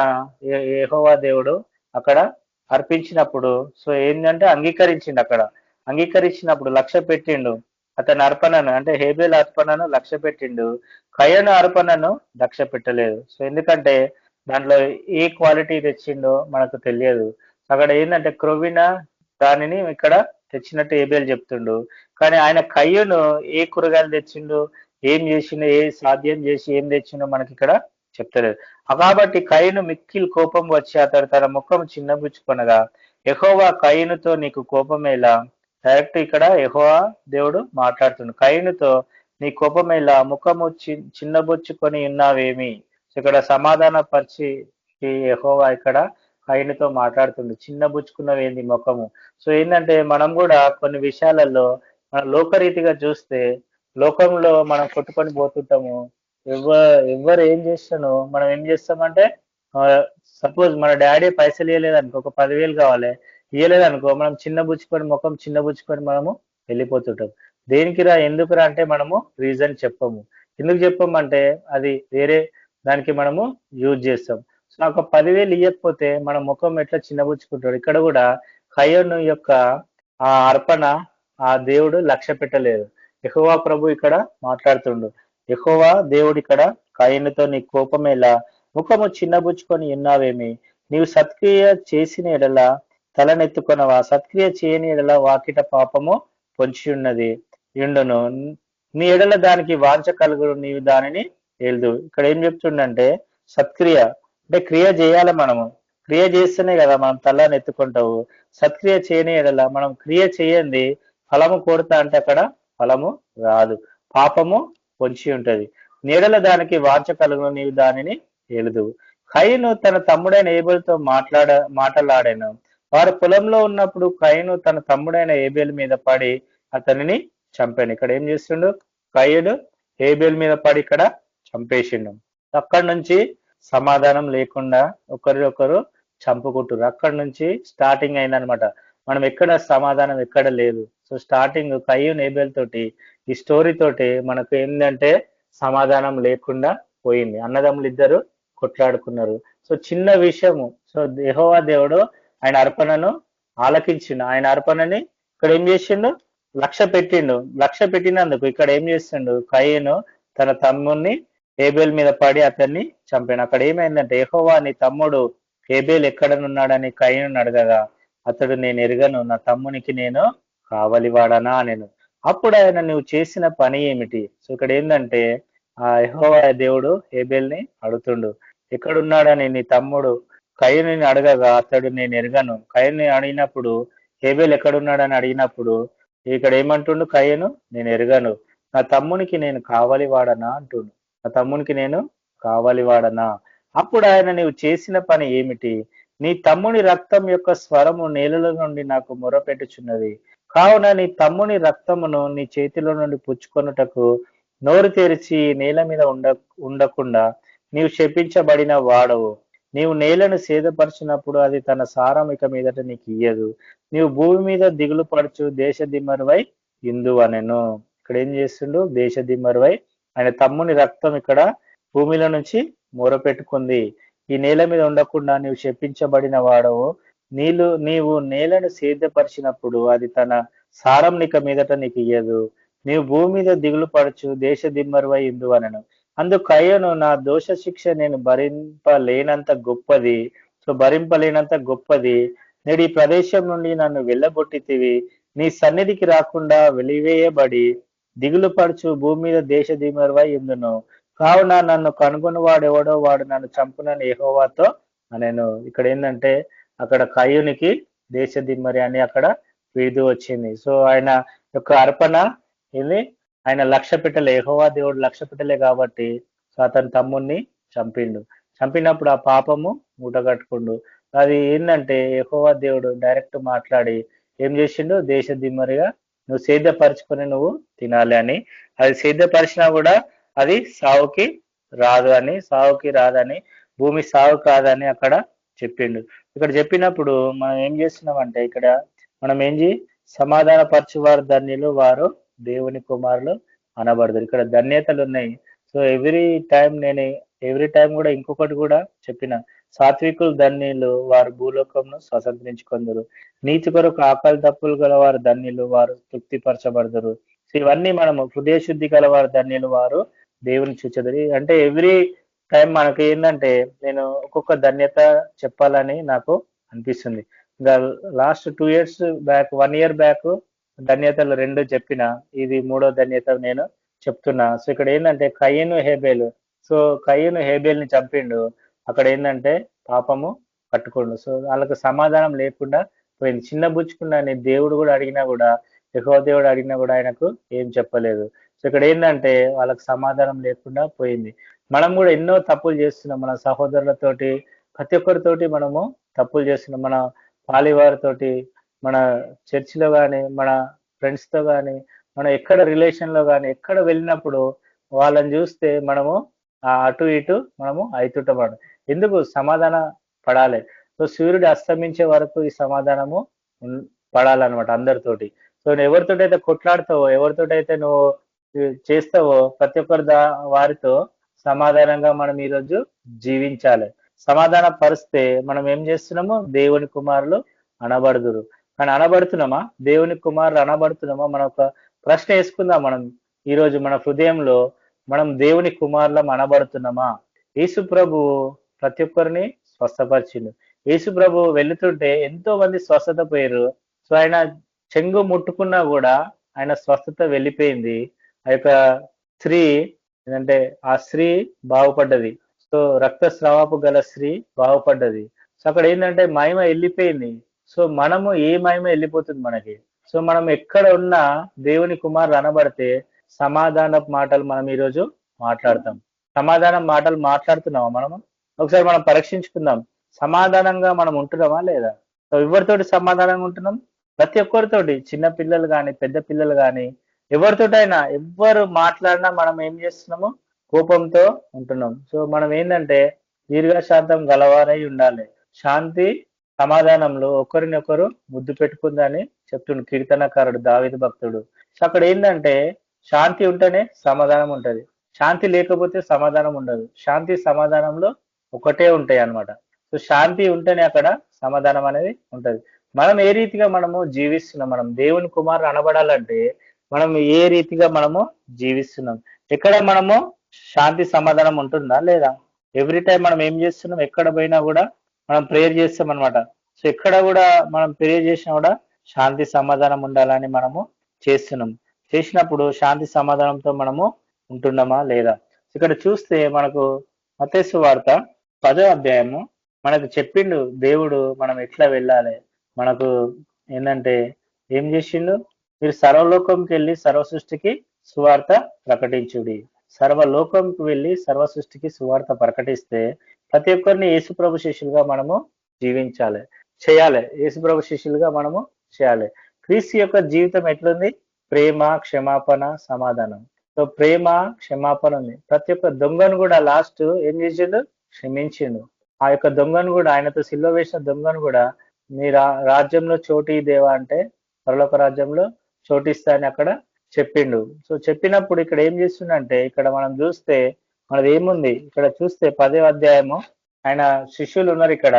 యెహోవా దేవుడు అక్కడ అర్పించినప్పుడు సో ఏంటంటే అంగీకరించిండు. అక్కడ అంగీకరించినప్పుడు లక్ష్య పెట్టిండు. అతని అర్పణను అంటే హేబేల్ అర్పణను లక్ష్య పెట్టిండు, కయ్యను అర్పణను లక్ష్య పెట్టలేదు. సో ఎందుకంటే దాంట్లో ఏ క్వాలిటీ తెచ్చిండో మనకు తెలియదు. అక్కడ ఏంటంటే క్రొవ్విన దానిని ఇక్కడ తెచ్చినట్టు హేబేల్ చెప్తుండు, కానీ ఆయన కయ్యను ఏ కూరగాయలు తెచ్చిండు, ఏం చేసిండో, ఏ సాధ్యం చేసి ఏం తెచ్చిండో మనకి ఇక్కడ చెప్తలేదు. కాబట్టి కయ్యను మిక్కిలి కోపం వచ్చి అతడు తన ముఖం చిన్నబుచ్చుకొనగా, యెహోవా కయ్యనుతో నీకు కోపమేలా? డైరెక్ట్ ఇక్కడ యెహోవా దేవుడు మాట్లాడుతుండు, కయ్యనుతో నీ కోపమేలా, ముఖము చిన్నబుచ్చుకొని ఉన్నావేమి? ఇక్కడ సమాధాన పరిచి యెహోవా ఇక్కడ కయ్యనుతో మాట్లాడుతుండు, చిన్నబుచ్చుకున్నవేంది ముఖము. సో ఏంటంటే మనం కూడా కొన్ని విషయాలలో మన లోకరీతిగా చూస్తే లోకంలో మనం కొట్టుకొని పోతుంటాము. ఎవరు ఏం చేస్తానో మనం ఏం చేస్తామంటే, సపోజ్ మన డాడీ పైసలు ఇవ్వలేదనుకో, ఒక 10,000 కావాలి, ఇవ్వలేదనుకో మనం చిన్నబుచ్చుకొని ముఖం చిన్నబుచ్చుకొని మనము వెళ్ళిపోతుంటాం. దేనికిరా ఎందుకురా అంటే మనము రీజన్ చెప్పము. ఎందుకు చెప్పమంటే అది వేరే దానికి మనము యూజ్ చేస్తాం. సో ఒక 10,000 ఇవ్వకపోతే మన ముఖం ఎట్లా చిన్నబుచ్చుకుంటాడు. ఇక్కడ కూడా కయ్యను యొక్క ఆ అర్పణ ఆ దేవుడు లక్ష్య పెట్టలేదు. యెహోవా ప్రభు ఇక్కడ మాట్లాడుతుండు, యెహోవా దేవుడు ఇక్కడ కయ్యనుతో నీ కోపమేలా, ముఖము చిన్నబుచ్చుకొని ఉన్నావేమి? నీవు సత్క్రియ చేసిన ఎడల తలనెత్తుకొనవా, సత్క్రియ చేయని ఎడల వాకిట పాపము పొంచి ఉన్నది ఇండును, నీ ఎడల దానికి వాంఛ కలుగును, నీవు దానిని ఏల్దు. ఇక్కడ ఏం చెప్తుండంటే సత్క్రియ అంటే క్రియ చేయాలి. మనము క్రియ చేస్తేనే కదా మనం తలని ఎత్తుకుంటావు. సత్క్రియ చేయని ఎడల, మనం క్రియ చేయండి ఫలము కోరుతా అంటే అక్కడ ఫలము రాదు, పాపము పొంచి ఉంటది. నీడల దానికి వాంఛ కలుగును, నీవు దానిని ఏలుదు. కయ్యను తన తమ్ముడైన ఏబేలుతో మాటలాడాను. వారు పొలంలో ఉన్నప్పుడు కయ్యను తన తమ్ముడైన ఏబేలు మీద పడి అతనిని చంపాను. ఇక్కడ ఏం చేస్తుండు, కయ్యను ఏబేలు మీద పడి ఇక్కడ చంపేసిండు. అక్కడి నుంచి సమాధానం లేకుండా ఒకరికొకరు చంపుకుంటారు. అక్కడి నుంచి స్టార్టింగ్ అయిందనమాట. మనం ఎక్కడ సమాధానం ఎక్కడ లేదు. సో స్టార్టింగ్ కయ్యను ఏబేల్ తోటి ఈ స్టోరీ తోటి మనకు ఏంటంటే సమాధానం లేకుండా పోయింది. అన్నదమ్ములు ఇద్దరు కొట్లాడుకున్నారు. సో చిన్న విషయము. సో యెహోవా దేవుడు ఆయన అర్పణను ఆలకించిండు. ఆయన అర్పణని ఇక్కడ ఏం చేసిండు, లక్ష్య పెట్టిండు. లక్ష్య పెట్టినందుకు ఇక్కడ ఏం చేస్తుండు, కయ్యను తన తమ్ముడిని ఏబేల్ మీద పడి అతన్ని చంపాను. అక్కడ ఏమైందంటే, యెహోవా నీ తమ్ముడు ఏబేల్ ఎక్కడనున్నాడని కయ్యను అడగగా, అతడు నేను ఎరగను, నా తమ్మునికి నేను కావలివాడనా నేను. అప్పుడు ఆయన నువ్వు చేసిన పని ఏమిటి? సో ఇక్కడ ఏంటంటే ఆ యెహోవా దేవుడు ఏబేల్ని అడుగుతుండు, ఎక్కడున్నాడని నీ తమ్ముడు కయ్యను అడగగా, అతడు నేను ఎరగను. కయ్యను అడిగినప్పుడు ఏబేల్ ఎక్కడున్నాడని అడిగినప్పుడు ఇక్కడ ఏమంటుండు, కయ్యను నేను ఎరగను, నా తమ్మునికి నేను కావలివాడనా అంటుండు. నా తమ్మునికి నేను కావలివాడనా. అప్పుడు ఆయన నీవు చేసిన పని ఏమిటి? నీ తమ్ముని రక్తం యొక్క స్వరము నేలలో నుండి నాకు మొరపెట్టుచున్నది. కావున నీ తమ్ముని రక్తమును నీ చేతిలో నుండి పుచ్చుకొనుటకు నోరు తెరిచి నేల మీద ఉండకుండా నీవు శపించబడిన వాడవు. నీవు నేలను సేదపరిచినప్పుడు అది తన సారం ఇక మీదట నీకు ఇయ్యదు. నీవు భూమి మీద దిగులు పడుచు దేశ దిమ్మరువై ఇందువనెను. ఇక్కడ ఏం చేస్తుండు, దేశ దిమ్మరువై ఆయన తమ్ముని రక్తం ఇక్కడ భూమిలో నుంచి మొరపెట్టుకుంది. ఈ నేల మీద ఉండకుండా నీవు శపించబడిన వాడవు. నీవు నేలను సేద్యపరిచినప్పుడు అది తన సారం ఇక మీదట నీకు ఇయ్యదు. నీవు భూమి మీద దిగులు పడచ్చు దేశ దిమ్మరువై ఇందువనెను. అందుకు కయ్యను, నా దోష శిక్ష నేను భరింపలేనంత గొప్పది. సో భరింపలేనంత గొప్పది. నేడు ఈ ప్రదేశం నుండి నన్ను వెళ్ళగొట్టితివి. నీ సన్నిధికి రాకుండా వెలివేయబడి దిగులు పడుచు భూమి మీద దేశ దిమ్మరువై ఇందును. కావున నన్ను కనుగొని వాడెవడో వాడు నన్ను చంపునని యెహోవాతో అనెను. ఇక్కడ ఏంటంటే అక్కడ కయ్యూనికి దేశ దిమ్మరి అని అక్కడ విధి వచ్చింది. సో ఆయన యొక్క అర్పణ ఇది ఆయన లక్ష్య పెట్టలే, యెహోవా దేవుడు లక్ష్య పెట్టలే కాబట్టి సో అతని తమ్ముడిని చంపినప్పుడు ఆ పాపము మూటగట్టుకుండు. అది ఏంటంటే యెహోవా దేవుడు డైరెక్ట్ మాట్లాడి ఏం చేసిండు, దేశ దిమ్మరిగా నువ్వు సేద్యపరచుకొని నువ్వు తినాలి అని. అది సేద్యపరిచినా కూడా అది సావుకి రాదని, భూమి సాగు కాదని అక్కడ చెప్పిండు. ఇక్కడ చెప్పినప్పుడు మనం ఏం చేస్తున్నామంటే ఇక్కడ మనం సమాధాన పరచువారు ధన్యులు, వారు దేవుని కుమారులు అనబడతారు. ఇక్కడ ధన్యతలు ఉన్నాయి. సో ఎవ్రీ టైం కూడా ఇంకొకటి కూడా చెప్పిన, సాత్వికులు ధన్యులు, వారు భూలోకంను స్వతంత్రించుకొందరు. నీతి కొరకు ఆకలి తప్పులు గల వారు ధన్యులు, వారు తృప్తిపరచబడతారు. సో ఇవన్నీ మనము హృదయ శుద్ధి గలవారు ధన్యులు వారు దేవుని చూచెదరు. అంటే ఎవ్రీ టైం మనకి ఏంటంటే నేను ఒక్కొక్క ధన్యత చెప్పాలని నాకు అనిపిస్తుంది. ఇంకా last 2 years back, 1 year back ధన్యతలు 2 చెప్పిన, ఇది 3వ ధన్యత నేను చెప్తున్నా. సో ఇక్కడ ఏంటంటే కయీను హేబేలు. సో కయీను హేబేల్ని చంపిండు, అక్కడ ఏంటంటే పాపము పట్టుకోండు. సో వాళ్ళకి సమాధానం లేకుండా పోయింది. చిన్న బుచ్చుకున్న దేవుడు కూడా అడిగినా కూడా, యెహోవా దేవుడు అడిగినా కూడా ఆయనకు ఏం చెప్పలేదు. సో ఇక్కడ ఏంటంటే వాళ్ళకి సమాధానం లేకుండా పోయింది. మనం కూడా ఎన్నో తప్పులు చేస్తున్నాం మన సహోదరులతోటి, ప్రతి ఒక్కరితోటి మనము తప్పులు చేస్తున్నాం. మన పాలివారితోటి, మన చర్చిలో కానీ, మన ఫ్రెండ్స్తో కానీ, మనం ఎక్కడ రిలేషన్లో కానీ ఎక్కడ వెళ్ళినప్పుడు వాళ్ళని చూస్తే మనము అటు ఇటు మనము అయితుంటాం. ఎందుకు సమాధాన పడాలి. సో సూర్యుడు అస్తమించే వరకు ఈ సమాధానము పడాలన్నమాట అందరితోటి. సో నువ్వు ఎవరితోటైతే కొట్లాడతావో, ఎవరితోటైతే నువ్వు చేస్తావో ప్రతి ఒక్కరి వారితో సమాధానంగా మనం ఈరోజు జీవించాలి. సమాధాన పరిస్తే మనం ఏం చేస్తున్నాము, దేవుని కుమారులు అనబడుదురు. కానీ అనబడుతున్నామా, దేవుని కుమారులు అనబడుతున్నామా? మనం ఒక ప్రశ్న వేసుకుందాం. మనం ఈరోజు మన హృదయంలో మనం దేవుని కుమారులం అనబడుతున్నామా? యేసు ప్రభు ప్రతి ఒక్కరిని స్వస్థపరిచిండు. యేసు ప్రభు వెళుతుంటే ఎంతో మంది స్వస్థత పోయారు. సో ఆయన చెంగు ముట్టుకున్నా కూడా ఆయన స్వస్థత వెళ్ళిపోయింది. ఆ యొక్క స్త్రీ ఏంటంటే ఆ స్త్రీ బాగుపడ్డది. సో రక్తస్రావపు గల స్త్రీ బాగుపడ్డది. సో అక్కడ ఏంటంటే మహిమ వెళ్ళిపోయింది. సో మనము ఏ మహిమ వెళ్ళిపోతుంది మనకి. సో మనం ఎక్కడ ఉన్నా దేవుని కుమారులు అనబడితే సమాధాన మాటలు మనం ఈరోజు మాట్లాడతాం. సమాధానం మాటలు మాట్లాడుతున్నామా మనము? ఒకసారి మనం పరీక్షించుకుందాం. సమాధానంగా మనం ఉంటున్నామా లేదా? సో ఎవరితోటి సమాధానంగా ఉంటున్నాం? ప్రతి ఒక్కరితోటి, చిన్న పిల్లలు కానీ, పెద్ద పిల్లలు కానీ, ఎవరితోటైనా ఎవరు మాట్లాడినా మనం ఏం చేస్తున్నాము, కోపంతో ఉంటున్నాం. సో మనం ఏంటంటే దీర్ఘశాంతం గలవారై ఉండాలి. శాంతి సమాధానంలో ఒకరినొకరు ముద్దు పెట్టుకుందని చెప్తుండు కీర్తనకారుడు దావీదు భక్తుడు. సో అక్కడ ఏంటంటే శాంతి ఉంటేనే సమాధానం ఉంటది, శాంతి లేకపోతే సమాధానం ఉండదు. శాంతి సమాధానంలో ఒకటే ఉంటాయి అన్నమాట. సో శాంతి ఉంటేనే అక్కడ సమాధానం అనేది ఉంటది. మనం ఏ రీతిగా మనము జీవిస్తున్నాం, మనం దేవుని కుమారులు అనబడాలంటే మనం ఏ రీతిగా మనము జీవిస్తున్నాం, ఎక్కడ మనము శాంతి సమాధానం ఉంటుందా లేదా? ఎవ్రీ టైం మనం ఏం చేస్తున్నాం, ఎక్కడ పోయినా కూడా మనం ప్రేయర్ చేస్తాం అనమాట. సో ఎక్కడ కూడా మనం ప్రేయర్ చేసినా కూడా శాంతి సమాధానం ఉండాలని మనము చేస్తున్నాం. చేసినప్పుడు శాంతి సమాధానంతో మనము ఉంటున్నామా లేదా? ఇక్కడ చూస్తే మనకు మత్తయి సువార్త 10వ అధ్యాయము మనకు చెప్పిండు దేవుడు మనం ఎట్లా వెళ్ళాలి. మనకు ఏంటంటే ఏం చేసిండు, మీరు సర్వలోకంకి వెళ్ళి సర్వ సృష్టికి సువార్త ప్రకటించుడి. సర్వలోకంకి వెళ్ళి సర్వ సృష్టికి సువార్త ప్రకటిస్తే ప్రతి ఒక్కరిని యేసుప్రభు శిష్యులుగా మనము జీవించాలి, చేయాలి. యేసుప్రభు శిష్యులుగా మనము చేయాలి. క్రీస్తు యొక్క జీవితం ఎట్లుంది? ప్రేమ, క్షమాపణ, సమాధానం. సో ప్రేమ, క్షమాపణ ఉంది. ప్రతి ఒక్క దొంగను కూడా లాస్ట్ ఏం చేసిండు, క్షమించిండు. ఆ యొక్క దొంగను కూడా, ఆయనతో సిలువ వేసిన దొంగను కూడా మీ రాజ్యంలో చోటి దేవా అంటే పరలోక రాజ్యంలో చోటిస్తా అని అక్కడ చెప్పిండు. సో చెప్పినప్పుడు ఇక్కడ ఏం చేస్తుండంటే, ఇక్కడ మనం చూస్తే మనది ఏముంది, ఇక్కడ చూస్తే 10వ అధ్యాయము ఆయన శిష్యులు ఉన్నారు. ఇక్కడ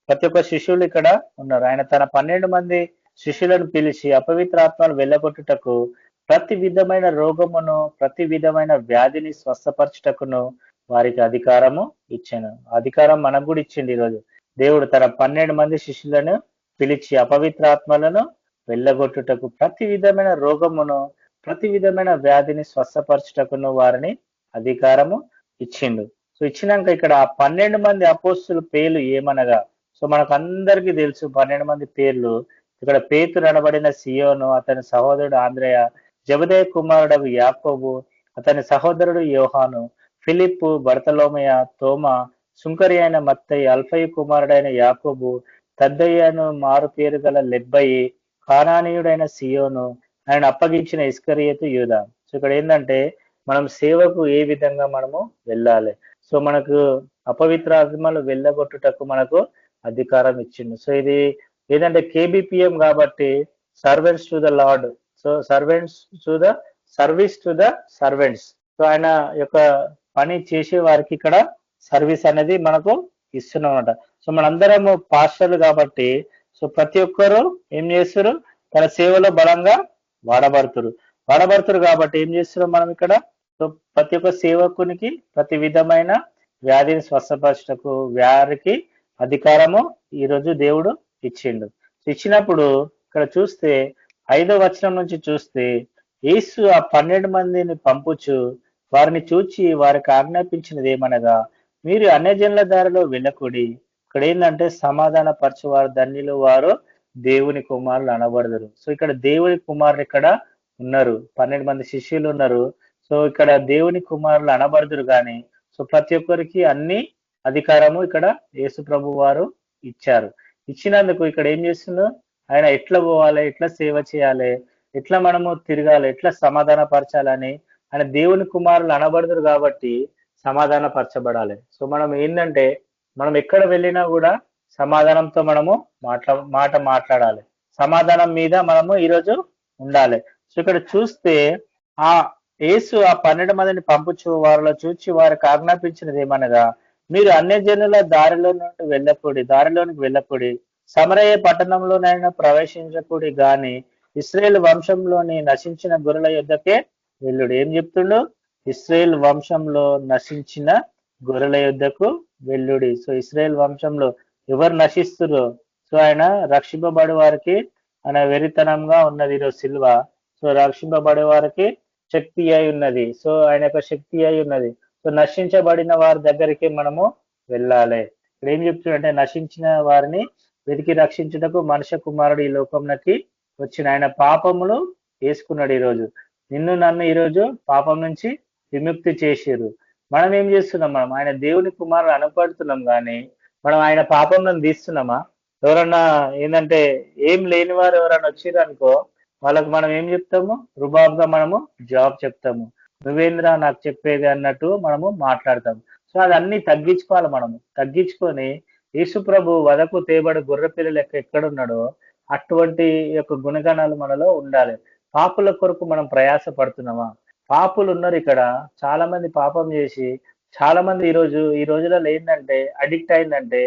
ప్రతి ఒక్క శిష్యులు ఇక్కడ ఉన్నారు. ఆయన తన 12 మంది శిష్యులను పిలిచి అపవిత్రాత్మలు వెళ్ళగొట్టుటకు, ప్రతి విధమైన రోగమును, ప్రతి విధమైన వ్యాధిని స్వస్థపరచుటకును వారికి అధికారము ఇచ్చాను. అధికారం మనకు కూడా ఇచ్చిండు. ఈరోజు దేవుడు తన 12 మంది శిష్యులను పిలిచి అపవిత్రాత్మలను వెళ్ళగొట్టుటకు, ప్రతి విధమైన రోగమును, ప్రతి విధమైన వ్యాధిని స్వస్థపరచుటకును వారిని అధికారము ఇచ్చిండు. సో ఇచ్చినాక ఇక్కడ 12 మంది అపోస్తుల పేర్లు ఏమనగా, సో మనకు అందరికీ తెలుసు 12 మంది పేర్లు. ఇక్కడ పేతురు అనబడిన సియోను, అతని సహోదరుడు ఆంద్రేయ, జబదేయ కుమారుడు యాకోబు, అతని సహోదరుడు యోహాను, ఫిలిప్పు, బర్తలోమయ, తోమా, సుంకరి అయిన మత్తయి, అల్ఫయి కుమారుడైన యాకోబు, తద్దయ్యను, మారు పేరు గల లెబ్బయి, కానానీయుడైన సియోను, ఆయన అప్పగించిన ఇస్కరియోతు యూదా. సో ఇక్కడ ఏంటంటే మనం సేవకు ఏ విధంగా మనము వెళ్ళాలి. సో మనకు అపవిత్ర ఆత్మలు వెళ్ళగొట్టుటకు మనకు అధికారం ఇచ్చిండు. సో ఇది ఏదంటే KBPM కాబట్టి servants to the lord. So servants to the service to the servants. So ఆయన యొక్క పని చేసే వారికి ఇక్కడ సర్వీస్ అనేది మనకు ఇస్తున్నామన్నమాట. సో మనందరము పాస్టర్లు కాబట్టి సో ప్రతి ఒక్కరు ఏం చేస్తారు, తన సేవలో బలంగా వాడబడుతురు. వాడబడుతురు కాబట్టి ఏం చేస్తున్నాం మనం ఇక్కడ? సో ప్రతి ఒక్క సేవకునికి ప్రతి విధమైన వ్యాధిని స్వస్థపరచటకు వారికి అధికారము ఈరోజు దేవుడు ఇచ్చిండు. ఇచ్చినప్పుడు ఇక్కడ చూస్తే 5వ వచనం నుంచి చూస్తే యేసు ఆ 12 మందిని పంపుచు వారిని చూచి వారికి ఆజ్ఞాపించినది ఏమనగా, మీరు అన్యజనుల దారిలో వెళ్ళకూడి. ఇక్కడ ఏంటంటే సమాధాన పరచువారు ధన్యులు, వారు దేవుని కుమారులు అనబడదురు. సో ఇక్కడ దేవుని కుమారులు ఇక్కడ ఉన్నారు, 12 మంది శిష్యులు ఉన్నారు. సో ఇక్కడ దేవుని కుమారులు అనబడదురు కానీ సో ప్రతి ఒక్కరికి అన్ని అధికారము ఇక్కడ యేసు ప్రభు వారు ఇచ్చారు. ఇచ్చినందుకు ఇక్కడ ఏం చేస్తుందో, ఆయన ఎట్లా పోవాలి, ఎట్లా సేవ చేయాలి, ఎట్లా మనము తిరగాలి, ఎట్లా సమాధాన పరచాలని ఆయన దేవుని కుమారులు అనబడదురు కాబట్టి సమాధాన పరచబడాలి. సో మనం ఏంటంటే మనం ఎక్కడ వెళ్ళినా కూడా సమాధానంతో మనము మాట మాట్లాడాలి, సమాధానం మీద మనము ఈరోజు ఉండాలి. సో ఇక్కడ చూస్తే ఆ యేసు ఆ 12 మందిని పంపుచు వారిలో చూచి వారికి ఆజ్ఞాపించినది ఏమనగా, మీరు అన్యజనుల దారిలోనికి వెళ్ళకూడి, సమరయ పట్టణంలోనైనా ప్రవేశించకూడి గాని ఇశ్రాయేల్ వంశంలోని నశించిన గొర్రెల యొద్దకే వెళ్ళుడు. ఏం చెప్తుండు? ఇశ్రాయేల్ వంశంలో నశించిన గొర్రెల యొద్దకు వెళ్ళుడి. సో ఇశ్రాయేల్ వంశంలో ఎవరు నశిస్తురో సో ఆయన రక్షింపబడే వారికి ఆయన వెరితనంగా ఉన్నది ఈరోజు సిల్వ. సో రక్షింపబడే వారికి శక్తి అయి ఉన్నది. సో ఆయన యొక్క శక్తి అయి ఉన్నది. సో నశించబడిన వారి దగ్గరికి మనము వెళ్ళాలి. ఇక్కడ ఏం చెప్తుందంటే నశించిన వారిని వెతికి రక్షించుటకు మనుష్య కుమారుడు ఈ లోకంలోకి వచ్చిన ఆయన పాపములు వేసుకున్నాడు. ఈరోజు నిన్ను నన్ను ఈరోజు పాపం నుంచి విముక్తి చేసిరు. మనం ఏం చేస్తున్నాం? మనం ఆయన దేవుని కుమారుడు అనపడుతున్నాం కానీ మనం ఆయన పాపంలో తీస్తున్నామా? ఎవరన్నా ఏంటంటే ఏం లేని వారు ఎవరన్నా వచ్చిర్రు అనుకో, వాళ్ళకు మనం ఏం చెప్తాము? రుబాబ్గా మనము జవాబు చెప్తాము. నువ్వేంద్రా నాకు చెప్పేది అన్నట్టు మనము మాట్లాడతాము. సో అదన్నీ తగ్గించుకోవాలి. మనము తగ్గించుకొని యేసు ప్రభు వదకు తేబడి గొర్రె పిల్లలు ఎక్కడున్నాడో అటువంటి యొక్క గుణగణాలు మనలో ఉండాలి. పాపుల కొరకు మనం ప్రయాస పడుతున్నామా? పాపులు ఉన్నారు ఇక్కడ, చాలా మంది పాపం చేసి చాలా మంది ఈ రోజులలో ఏంటంటే అడిక్ట్ అయిందంటే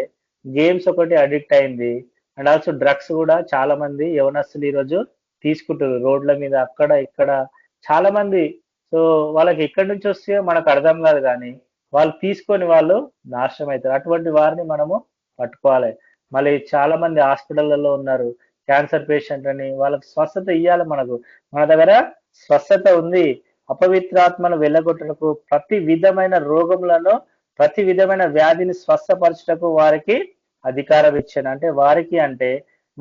గేమ్స్ ఒకటి అడిక్ట్ అయింది, అండ్ ఆల్సో డ్రగ్స్ కూడా చాలా మంది యవనస్తులు ఈరోజు తీసుకుంటారు రోడ్ల మీద అక్కడ ఇక్కడ చాలా మంది. సో వాళ్ళకి ఎక్కడి నుంచి వస్తే మనకు అర్థం కాదు కానీ వాళ్ళు తీసుకొని వాళ్ళు నాశనం అవుతారు. అటువంటి వారిని మనము పట్టుకోవాలి. మళ్ళీ చాలా మంది హాస్పిటళ్లలో ఉన్నారు, క్యాన్సర్ పేషెంట్ అని, వాళ్ళకి స్వస్థత ఇవ్వాలి. మన దగ్గర స్వస్థత ఉంది. అపవిత్రాత్మను వెళ్ళగొట్టడానికి ప్రతి విధమైన రోగములను ప్రతి విధమైన వ్యాధిని స్వస్థపరచటకు వారికి అధికారం ఇచ్చాను. అంటే వారికి అంటే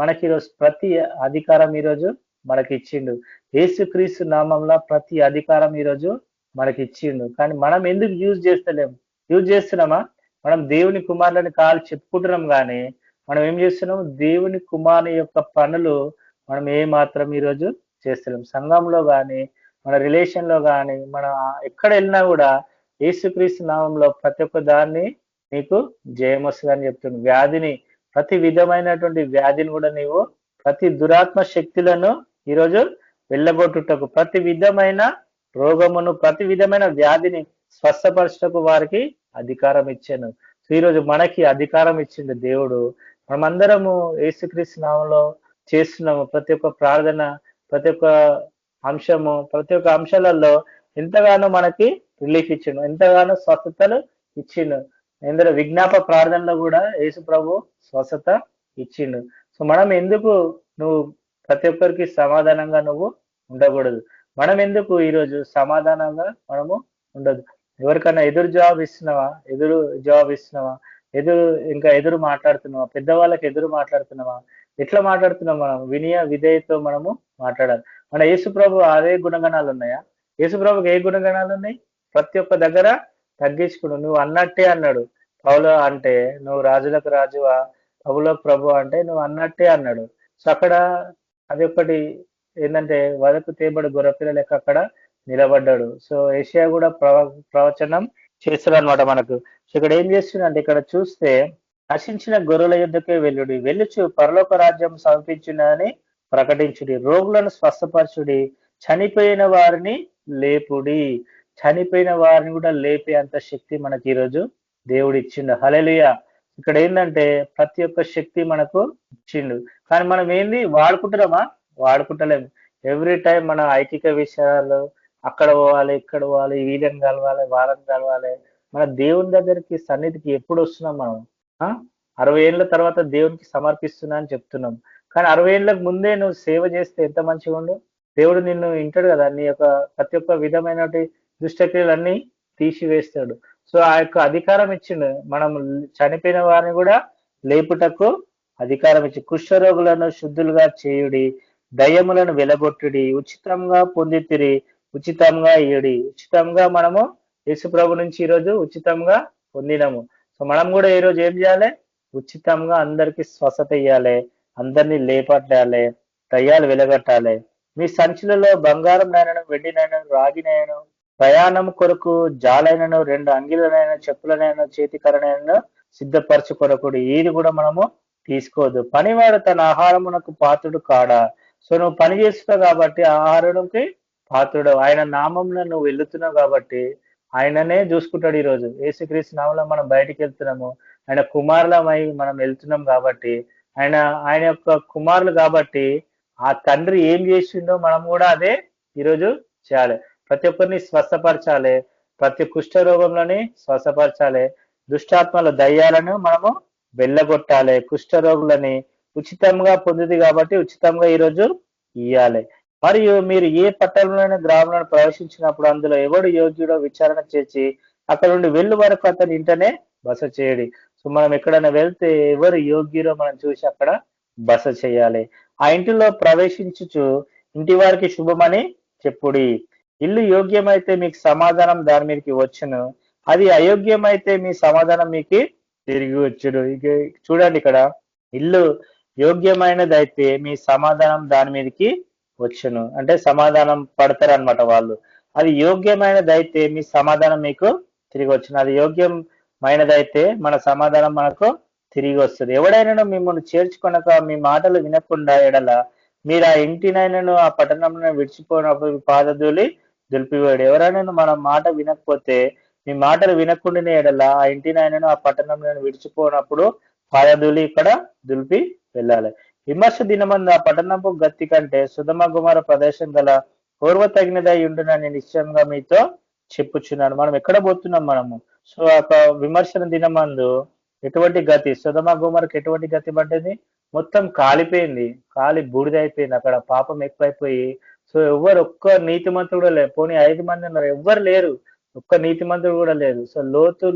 మనకి ఈరోజు ప్రతి అధికారం ఈరోజు మనకి ఇచ్చిండు. యేసుక్రీస్తు నామంలో ప్రతి అధికారం ఈరోజు మనకి ఇచ్చిండు. కానీ మనం ఎందుకు యూజ్ చేస్తున్నామా? మనం దేవుని కుమారులని కాలు చెప్పుకుంటున్నాం కానీ మనం ఏం చేస్తున్నాం? దేవుని కుమారుని యొక్క పనులు మనం ఏ మాత్రం ఈరోజు చేస్తున్నాం. సంఘంలో కానీ మన రిలేషన్ లో కానీ మనం ఎక్కడ వెళ్ళినా కూడా యేసుక్రీస్తు నామంలో ప్రతి ఒక్క దాన్ని నీకు జయం వస్తుందని చెప్తుంది. వ్యాధిని ప్రతి విధమైనటువంటి వ్యాధిని కూడా నీవు ప్రతి దురాత్మ శక్తులను ఈరోజు వెళ్ళగొట్టుటకు ప్రతి విధమైన రోగమును ప్రతి విధమైన వ్యాధిని స్వస్థపరచటకు వారికి అధికారం ఇచ్చాను. సో ఈరోజు మనకి అధికారం ఇచ్చిండు దేవుడు. మనమందరము యేసుక్రీస్తు నామంలో చేస్తున్నాము. ప్రతి ఒక్క ప్రార్థన ప్రతి ఒక్క అంశము ప్రతి ఒక్క అంశాలలో ఎంతగానో మనకి రిలీఫ్ ఇచ్చిండు, ఎంతగానో స్వస్థతలు ఇచ్చిండు. ఎందుకంటే విజ్ఞాప ప్రార్థనలో కూడా యేసు ప్రభు స్వస్థత ఇచ్చిండు. సో మనం ఎందుకు నువ్వు ప్రతి ఒక్కరికి సమాధానంగా నువ్వు ఉండకూడదు? మనం ఎందుకు ఈరోజు సమాధానంగా మనము ఉండదు? ఎవరికైనా ఎదురు జవాబు ఇస్తున్నావా? ఎదురు మాట్లాడుతున్నావా? పెద్దవాళ్ళకి ఎదురు మాట్లాడుతున్నావా? ఎట్లా మాట్లాడుతున్నాం? మనం వినయ విధేయతో మనము మాట్లాడాలి. మన యేసు ప్రభు అదే గుణగణాలు ఉన్నాయా? యేసు ప్రభుకి ఏ గుణగణాలు ఉన్నాయి? ప్రతి ఒక్క దగ్గర తగ్గించుకుడు. నువ్వు అన్నట్టే అన్నాడు. పౌలు అంటే నువ్వు రాజులకు రాజువా, ప్రభులకు ప్రభు అంటే నువ్వు అన్నట్టే అన్నాడు. సో అక్కడ అది ఒకటి ఏంటంటే వదకు తేబడి గొర్రెపిల్ల లెక్క అక్కడ నిలబడ్డాడు. సో ఏషియా కూడా ప్రవచనం చేస్తాడు అనమాట మనకు. సో ఇక్కడ ఏం చేస్తుందంటే ఇక్కడ చూస్తే నశించిన గొర్రెల యుద్ధకే వెళ్ళుడి, వెళ్ళుచు పరలోక రాజ్యం సమర్పించునని ప్రకటించుడి, రోగులను స్వస్థపరచుడి, చనిపోయిన వారిని లేపుడి. చనిపోయిన వారిని కూడా లేపే అంత శక్తి మనకి ఈరోజు దేవుడు ఇచ్చిండు. హల్లెలూయా. ఇక్కడ ఏంటంటే ప్రతి ఒక్క శక్తి మనకు ఇచ్చిండు. కానీ మనం ఏంది వాడుకుంటున్నామా? వాడుకుంటలేము. ఎవ్రీ టైం మన ఐకిక విషయాలు అక్కడ పోవాలి, ఇక్కడ పోవాలి, వీళ్ళని కలవాలి, వాళ్ళని కలవాలి. మన దేవుని దగ్గరికి సన్నిధికి ఎప్పుడు వస్తున్నాం మనం? 60 ఏళ్ళ తర్వాత దేవునికి సమర్పిస్తున్నా అని చెప్తున్నాం. కానీ 60 ఏళ్ళకు ముందే నువ్వు సేవ చేస్తే ఎంత మంచిగా ఉండు. దేవుడు నిన్ను వింటాడు కదా, నీ యొక్క ప్రతి ఒక్క విధమైన దుష్టక్రియలన్నీ తీసివేస్తాడు. సో ఆ యొక్క అధికారం ఇచ్చిండు. మనం చనిపోయిన వారిని కూడా లేపుటకు అధికారం ఇచ్చి, కుష్ఠరోగులను శుద్ధులుగా చేయుడి, దయ్యములను వెలగొట్టుడి, ఉచితంగా పొందితిరి, ఉచితంగా ఇయ్యుడి. ఉచితంగా మనము యేసు ప్రభు నుంచి ఈరోజు ఉచితంగా పొందినము. సో మనం కూడా ఈరోజు ఏం చేయాలి? ఉచితంగా అందరికి స్వస్థత ఇవ్వాలి, అందరినీ లేపట్టాలి, దయ్యాలు వెలగట్టాలి. మీ సంచులలో బంగారం నైనను, వెండి నైనను, రాగి నైనను, ప్రయాణం కొరకు జాలైనను, 2 అంగిలనైనా, చెప్పులనైనా, చేతికరనైనా సిద్ధపరచుకొనకుడు. ఏది కూడా మనము తీసుకోవద్దు. పనివాడు తన ఆహారమునకు పాత్రుడు కాడా? సో నువ్వు పని చేస్తున్నావు కాబట్టి ఆహారానికి పాత్రుడు. ఆయన నామంలో నువ్వు వెళ్తున్నావు కాబట్టి ఆయననే చూసుకుంటాడు. ఈరోజు యేసుక్రీస్తు నామంలో మనం బయటికి వెళ్తున్నాము, ఆయన కుమారులమై మనం వెళ్తున్నాం కాబట్టి, ఆయన యొక్క కుమారులు కాబట్టి ఆ తండ్రి ఏం చేసిండో మనం కూడా అదే ఈరోజు చేయాలి. ప్రతి ఒక్కరిని స్వస్థపరచాలి, ప్రతి కుష్ఠ రోగంలోని స్వస్థపరచాలి, దుష్టాత్మల దయ్యాలను మనము వెళ్ళగొట్టాలి, కుష్ఠరోగులని ఉచితంగా పొందింది కాబట్టి ఉచితంగా ఈరోజు ఇయ్యాలి. మరియు మీరు ఏ పట్టణంలోని గ్రామంలో ప్రవేశించినప్పుడు అందులో ఎవడు యోగ్యుడో విచారణ చేసి అక్కడ నుండి వెళ్ళు వరకు అతని ఇంటనే బస చేయడి. సో మనం ఎక్కడైనా వెళ్తే ఎవరు యోగ్యురో మనం చూసి అక్కడ బస చేయాలి. ఆ ఇంటిలో ప్రవేశించుచు ఇంటి వారికి శుభమని చెప్పుడి. ఇల్లు యోగ్యమైతే మీకు సమాధానం దాని మీదకి వచ్చును, అది అయోగ్యమైతే మీ సమాధానం మీకు తిరిగి వచ్చుడు. ఇక చూడండి, ఇక్కడ ఇల్లు యోగ్యమైనది అయితే మీ సమాధానం దాని మీదకి వచ్చును, అంటే సమాధానం పడతారు అనమాట వాళ్ళు. అది యోగ్యమైనది అయితే మీ సమాధానం మీకు తిరిగి వచ్చును. అది యోగ్యమైనదైతే మన సమాధానం మనకు తిరిగి వస్తుంది. ఎవడైనా మిమ్మల్ని చేర్చుకొనక మీ మాటలు వినకుండా ఎడల మీరు ఆ ఇంటినైనాను ఆ పట్టణంలో విడిచిపోయినప్పుడు పాదధూళి దులిపివేడు. ఎవరైనా మన మాట వినకపోతే, మీ మాటలు వినకుండానే ఎడల ఆ ఇంటినైనాను ఆ పట్టణంలో విడిచిపోయినప్పుడు పాదధూళి ఇక్కడ దులిపి వెళ్ళాలి. విమర్శ దినమందు ఆ పట్టణపు గతి కంటే సుధమ గుమార ప్రదేశం గల పూర్వ తగినదై ఉండునని నిశ్చయంగా మీతో చెప్పుచున్నాను. మనం ఎక్కడ పోతున్నాం మనము? సో ఆ విమర్శన దినమందు ఎటువంటి గతి, సుధమ గుమరకు ఎటువంటి గతి పడ్డది? మొత్తం కాలిపోయింది, కాలి బూడిదైపోయింది. అక్కడ పాపం ఎక్కువైపోయి, సో ఒక్క నీతిమంతుడు కూడా లేరు. పోనీ 5 మంది ఉన్నారు, ఎవ్వరు లేరు, ఒక్క నీతిమంతుడు కూడా లేదు. సో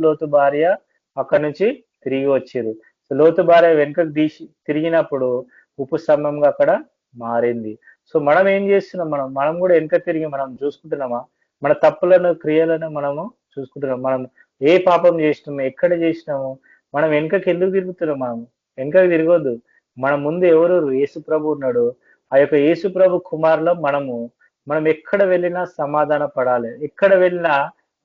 లోతు భార్య అక్కడి నుంచి తిరిగి వచ్చారు. సో లోతు భార్య వెనుకకు తిరిగినప్పుడు ఉప్పు స్తంభంగా అక్కడ మారింది. సో మనం ఏం చేస్తున్నాం? మనం కూడా వెనుక తిరిగి మనం చూసుకుంటున్నామా? మన తప్పులను, క్రియలను మనము చూసుకుంటున్నాం. మనం ఏ పాపం చేసినాము, ఎక్కడ చేసినాము, మనం వెనుకకి ఎందుకు తిరుగుతున్నాం? మనం వెనుకకి తిరగొద్దు. మన ముందు ఎవరు? యేసు ప్రభు ఉన్నాడు. ఆ యొక్క యేసు ప్రభు కుమారులో మనం ఎక్కడ వెళ్ళినా సమాధాన పడాలి. ఎక్కడ వెళ్ళినా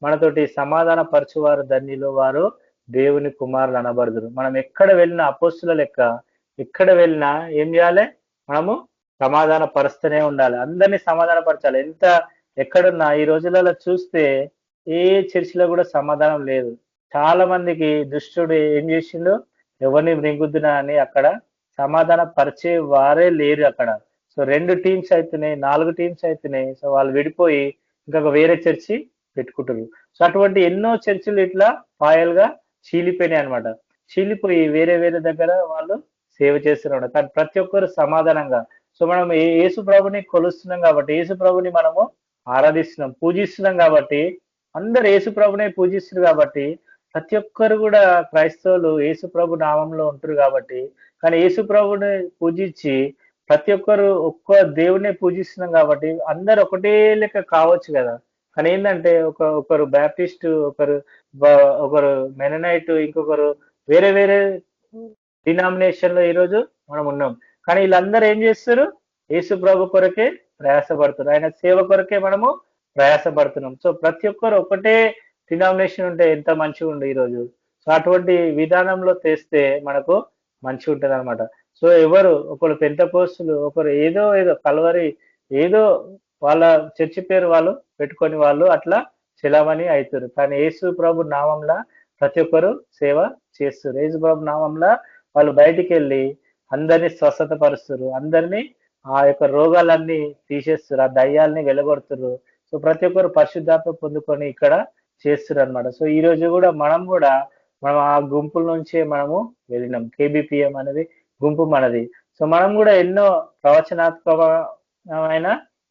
మనతోటి సమాధాన పరచువారు ధన్యులు, వారు దేవుని కుమారులు అనబడుదురు. మనం ఎక్కడ వెళ్ళినా అపోస్తుల లెక్క ఎక్కడ వెళ్ళినా ఏం చేయాలి? మనము సమాధాన పరుస్తూనే ఉండాలి, అందరినీ సమాధాన పరచాలి. ఎక్కడున్నా ఈ రోజులలో చూస్తే ఏ చర్చిలో కూడా సమాధానం లేదు. చాలా మందికి దుష్టుడు ఏం చేసిండు? ఎవరిని మృంగుద్దునా అని అక్కడ సమాధాన పరిచే వారే లేరు అక్కడ. సో 2 టీమ్స్ అవుతున్నాయి, 4 టీమ్స్ అవుతున్నాయి. సో వాళ్ళు విడిపోయి ఇంకొక వేరే చర్చి పెట్టుకుంటారు. సో అటువంటి ఎన్నో చర్చిలు ఇట్లా పాయలుగా చీలిపోయినాయి అనమాట. చీలిపోయి వేరే వేరే దగ్గర వాళ్ళు సేవ చేస్తున్నారు. కానీ ప్రతి ఒక్కరు సమాధానంగా, సో మనం యేసు ప్రభుని కొలుస్తున్నాం కాబట్టి, యేసు ప్రభుని మనము ఆరాధిస్తున్నాం, పూజిస్తున్నాం కాబట్టి, అందరు యేసు ప్రభునే పూజిస్తున్నారు కాబట్టి, ప్రతి ఒక్కరు కూడా క్రైస్తవులు యేసు ప్రభు నామంలో ఉంటారు కాబట్టి, కానీ యేసు ప్రభుని పూజించి ప్రతి ఒక్కరు ఒక్క దేవునే పూజిస్తున్నాం కాబట్టి అందరు ఒకటే లెక్క కావచ్చు కదా. కానీ ఏంటంటే ఒకరు బ్యాప్టిస్ట్, ఒకరు మెననైట్, ఇంకొకరు వేరే వేరే డినామినేషన్ లో ఈరోజు మనం ఉన్నాం. కానీ వీళ్ళందరూ ఏం చేస్తారు? యేసు ప్రభు కొరకే ప్రయాసపడుతున్నారు, ఆయన సేవ కొరకే మనము ప్రయాసపడుతున్నాం. సో ప్రతి ఒక్కరు ఒకటే డినామినేషన్ ఉంటే ఎంత మంచిగా ఉండు ఈరోజు. సో అటువంటి విధానంలో తెస్తే మనకు మంచిగా ఉంటుంది అనమాట. సో ఒకరు పెంతెకోస్తులు, ఒకరు ఏదో కల్వరి, ఏదో వాళ్ళ చర్చి పేరు వాళ్ళు పెట్టుకొని వాళ్ళు అట్లా చెలమని అవుతారు. కానీ యేసు ప్రభు నామంలో ప్రతి ఒక్కరు సేవ చేస్తారు. యేసు ప్రభు నామంలో వాళ్ళు బయటికి వెళ్ళి అందరినీ స్వస్థత పరుస్తారు, అందరినీ ఆ యొక్క రోగాలన్నీ తీసేస్తారు, ఆ దయ్యాల్ని వెలగొడుతున్నారు. సో ప్రతి ఒక్కరు పరిశుద్ధాత్మ పొందుకొని ఇక్కడ చేస్తారు అనమాట. సో ఈ రోజు కూడా మనం ఆ గుంపుల నుంచే మనము వెళ్ళినాం. కేబిపిఎం అనేది గుంపు మనది. సో మనం కూడా ఎన్నో ప్రవచనాత్మకమైన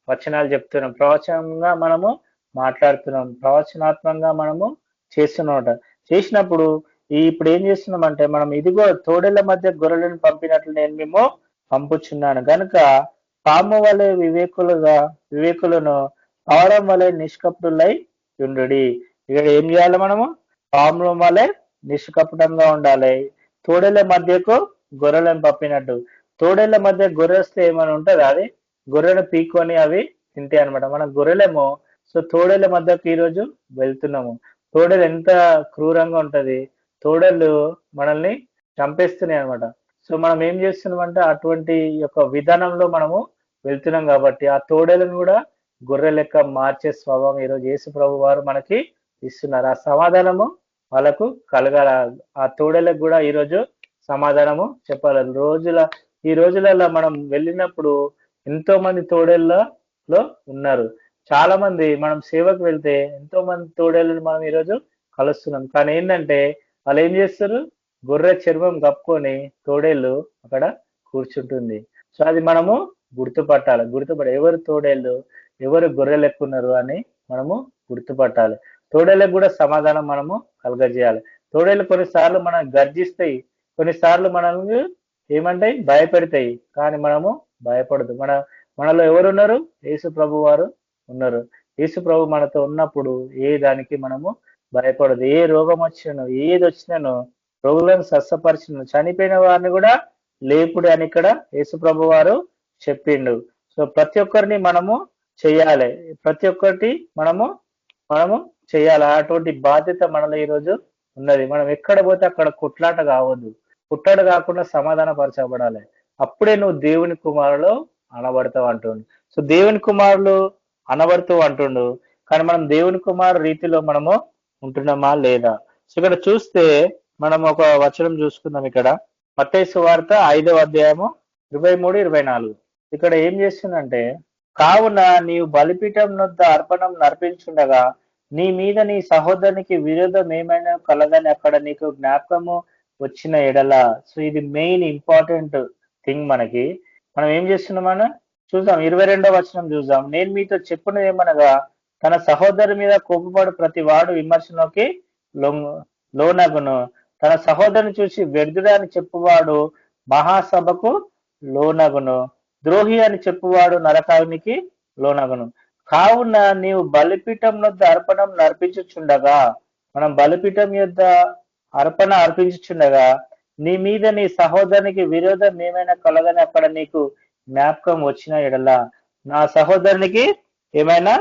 వచనాలు చెప్తున్నాం, ప్రవచనంగా మనము మాట్లాడుతున్నాం, ప్రవచనాత్మకంగా మనము చేస్తున్నాం. చేసినప్పుడు ఇప్పుడు ఏం చేస్తున్నామంటే మనం ఇదిగో తోడేళ్ల మధ్య గొర్రెలను పంపినట్లు నేను మేము పంపుచున్నాను గనుక పాము వలె వివేకులను పావురం వలె నిష్కపటులై ఉండుడి. ఇక్కడ ఏం చేయాలి మనము? పాముల వలె నిష్కపటంగా ఉండాలి. తోడేళ్ల మధ్యకు గొర్రెలను పంపినట్టు. తోడేళ్ల మధ్య గొర్రె వస్తే ఏమైనా ఉంటుందా? అది గొర్రెను పీక్కొని అవి తింటాయి అనమాట. మనం గొర్రెలేమో సో తోడేళ్ల మధ్యకు ఈరోజు వెళ్తున్నాము. తోడేలు ఎంత క్రూరంగా ఉంటది, తోడేళ్ళు మనల్ని చంపేస్తున్నాయి అనమాట. సో మనం ఏం చేస్తున్నామంటే అటువంటి యొక్క విధానంలో మనము వెళ్తున్నాం కాబట్టి ఆ తోడేలను కూడా గొర్రె లెక్క మార్చే స్వభావం ఈరోజు యేసు ప్రభు వారు మనకి ఇస్తున్నారు. ఆ సమాధానము వాళ్ళకు కలగాల. ఆ తోడేలకు కూడా ఈరోజు సమాధానము చెప్పాలి. ఈ రోజులలో మనం వెళ్ళినప్పుడు ఎంతో మంది తోడేళ్లలో ఉన్నారు. చాలా మంది మనం సేవకు వెళ్తే ఎంతో మంది తోడేళ్ళని మనం ఈరోజు కలుస్తున్నాం. కానీ ఏంటంటే వాళ్ళు ఏం చేస్తారు? గొర్రె చర్మం కప్పుకొని తోడేళ్ళు అక్కడ కూర్చుంటుంది. సో అది మనము గుర్తుపట్టాలి. ఎవరు తోడేళ్ళు, ఎవరు గొర్రెలు ఎక్కున్నారు అని మనము గుర్తుపట్టాలి. తోడేళ్ళకు కూడా సమాధానం మనము కలగజేయాలి. తోడేళ్ళు కొన్నిసార్లు మనం గర్జిస్తాయి, కొన్నిసార్లు మనల్ని ఏమంటాయి? భయపెడతాయి. కానీ మనము భయపడదు. మనలో ఎవరున్నారు? యేసు ప్రభు వారు ఉన్నారు. యేసు ప్రభు మనతో ఉన్నప్పుడు ఏ దానికి మనము భయపడదు. ఏ రోగం వచ్చినను, ఏది వచ్చినానో, రోగులను స్వస్థపరిచిన, చనిపోయిన వారిని కూడా లేపుడు అని ఇక్కడ యేసు ప్రభు వారు చెప్పిండు. సో ప్రతి ఒక్కరిని మనము చెయ్యాలి, ప్రతి ఒక్కటి మనము చెయ్యాలి. అటువంటి బాధ్యత మనలో ఈరోజు ఉన్నది. మనం ఎక్కడ పోతే అక్కడ కొట్లాట కావద్దు, కొట్లాట కాకుండా సమాధాన పరచబడాలి. అప్పుడే నువ్వు దేవుని కుమారులు అనబడతావు అంటుండు. సో దేవుని కుమారులు అనబడుతూ అంటుండు, కానీ మనం దేవుని కుమారు రీతిలో మనము ఉంటున్నామా లేదా? సో ఇక్కడ చూస్తే మనం ఒక వచనం చూసుకుందాం. ఇక్కడ మత్తయి సువార్త 5వ అధ్యాయము 23-24. ఇక్కడ ఏం చేస్తుందంటే, కావున నీవు బలిపీఠం వద్ద అర్పణం నర్పించుండగా నీ మీద నీ సహోదరునికి విరోధం ఏమైనా కలదని అక్కడ నీకు జ్ఞాపకము వచ్చిన ఎడల. సో ఇది మెయిన్ ఇంపార్టెంట్ థింగ్. మనం ఏం చేస్తున్నామని చూద్దాం. 22వ వచనం చూద్దాం. నేను మీతో చెప్పున్నది ఏమనగా తన సహోదరు మీద కోపపడు ప్రతి వాడు విమర్శలోకి లోనగును. తన సహోదరుని చూసి వ్యర్థుడు అని చెప్పువాడు మహాసభకు లోనగును. ద్రోహి అని చెప్పువాడు నరకాగ్నికి లోనగును. కావున నీవు బలిపీఠం వద్ద అర్పణం నర్పించుచుండగా, మనం బలిపీఠం యొద్ద అర్పించుచుండగా నీ మీద నీ సహోదరునికి విరోధం ఏమైనా కలగని అక్కడ నీకు జ్ఞాపకం వచ్చిన ఎడల. నా సహోదరునికి ఏమైనా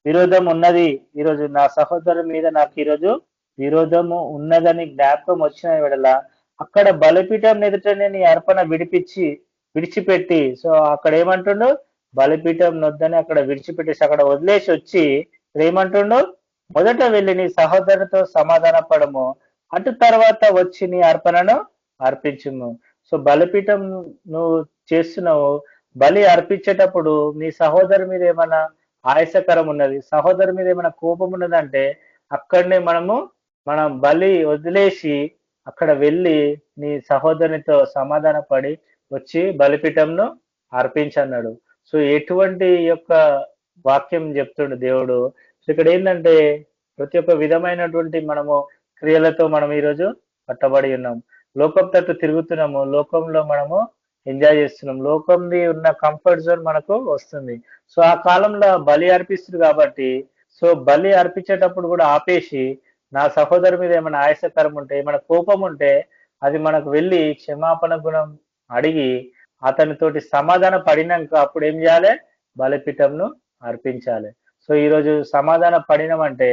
విరోధం ఉన్నది, ఈరోజు నా సహోదరు మీద నాకు ఈరోజు విరోధము ఉన్నదని జ్ఞాపకం వచ్చిన ఎడల అక్కడ బలిపీఠం ఎదుటనే నీ అర్పణ విడిచిపెట్టి. సో అక్కడ ఏమంటుండు? బలిపీఠం నొద్దని అక్కడ విడిచిపెట్టేసి అక్కడ వదిలేసి వచ్చి ఏమంటుండు? మొదట వెళ్ళి నీ సహోదరుతో సమాధాన పడము, అటు తర్వాత వచ్చి నీ అర్పణను అర్పించుము. సో బలిపీఠం నువ్వు చేస్తున్నావు, బలి అర్పించేటప్పుడు నీ సహోదరు మీద ఏమైనా ఆయాసకరం ఉన్నది, సహోదరు మీద ఏమైనా కోపం ఉన్నదంటే అక్కడనే మనం బలి వదిలేసి అక్కడ వెళ్ళి నీ సహోదరునితో సమాధాన పడి వచ్చి బలిపీఠంను అర్పించన్నాడు. సో ఎటువంటి యొక్క వాక్యం చెప్తుండు దేవుడు. సో ఇక్కడ ఏంటంటే ప్రతి ఒక్క విధమైనటువంటి మనము క్రియలతో మనం ఈరోజు కట్టబడి ఉన్నాం. లోకం తట్టు తిరుగుతున్నాము, లోకంలో మనము ఎంజాయ్ చేస్తున్నాం, లోకంది ఉన్న కంఫర్ట్ జోన్ మనకు వస్తుంది. సో ఆ కాలంలో బలి అర్పిస్తుంది కాబట్టి, సో బలి అర్పించేటప్పుడు కూడా ఆపేసి నా సహోదరు మీద ఏమైనా ఆయాసకరం ఉంటే, ఏమైనా కోపం ఉంటే అది మనకు వెళ్ళి క్షమాపణ గుణం అడిగి అతనితోటి సమాధాన పడినాక అప్పుడు ఏం చేయాలి? బలిపీఠంను అర్పించాలి. సో ఈరోజు సమాధాన పడినామంటే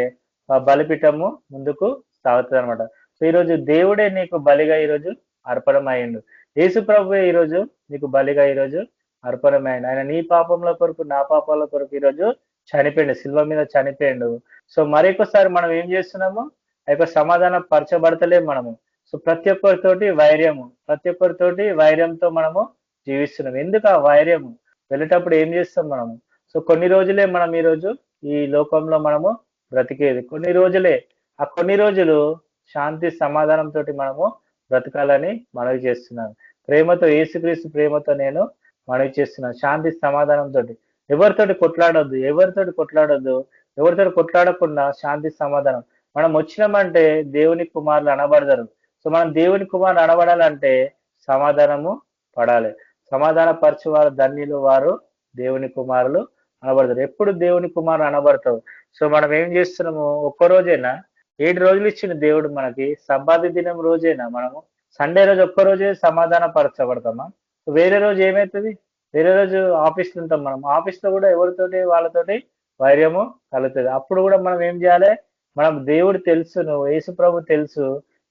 ఆ బలిపీఠము ముందుకు సాగుతుంది అనమాట. సో ఈరోజు దేవుడే నీకు బలిగా ఈరోజు అర్పణమైండు. యేసు ప్రభువే ఈరోజు నీకు బలిగా ఈరోజు అర్పణమైండు. ఆయన నీ పాపంల కొరకు నా పాపాల కొరకు ఈరోజు చనిపోయిండు, శిల్వ మీద చనిపోయిండు. సో మరొకసారి మనం ఏం చేస్తున్నాము? ఆ యొక్క సమాధానం పరచబడతలేము మనము. సో ప్రతి ఒక్కరితోటి వైర్యంతో మనము జీవిస్తున్నాం. ఎందుకు ఆ వైర్యము? వెళ్ళేటప్పుడు ఏం చేస్తాం మనము? సో కొన్ని రోజులే మనం ఈరోజు ఈ లోకంలో మనము బ్రతికేది, కొన్ని రోజులే. ఆ కొన్ని రోజులు శాంతి సమాధానంతో మనము బ్రతకాలని మనవి చేస్తున్నాను. ప్రేమతో, యేసుక్రీస్తు ప్రేమతో నేను మనవి చేస్తున్నాను. శాంతి సమాధానంతో ఎవరితోటి కొట్లాడొద్దు, ఎవరితోటి కొట్లాడకుండా శాంతి సమాధానం. మనం వచ్చినామంటే దేవుని కుమారులు అనబడతారు. సో మనం దేవుని కుమారులు అనబడాలంటే సమాధానము పడాలి. సమాధాన పరచువారు ధన్యులు, వారు దేవుని కుమారులు అనబడతారు. ఎప్పుడు దేవుని కుమారులు అనబడతావు? సో మనం ఏం చేస్తున్నాము? ఒక్కరోజేనా? 7 రోజులు ఇచ్చిన దేవుడు మనకి. సబ్బాతి దినం రోజేనా మనము? సండే రోజు ఒక్కరోజే సమాధాన పరచబడతామా? వేరే రోజు ఏమవుతుంది? వేరే రోజు ఆఫీస్లో ఉంటాం. మనం ఆఫీస్లో కూడా ఎవరితోటి వాళ్ళతోటి వైర్యము కలుగుతుంది. అప్పుడు కూడా మనం ఏం చేయాలి? మనం దేవుడు తెలుసు, నువ్వు యేసు ప్రభు తెలుసు,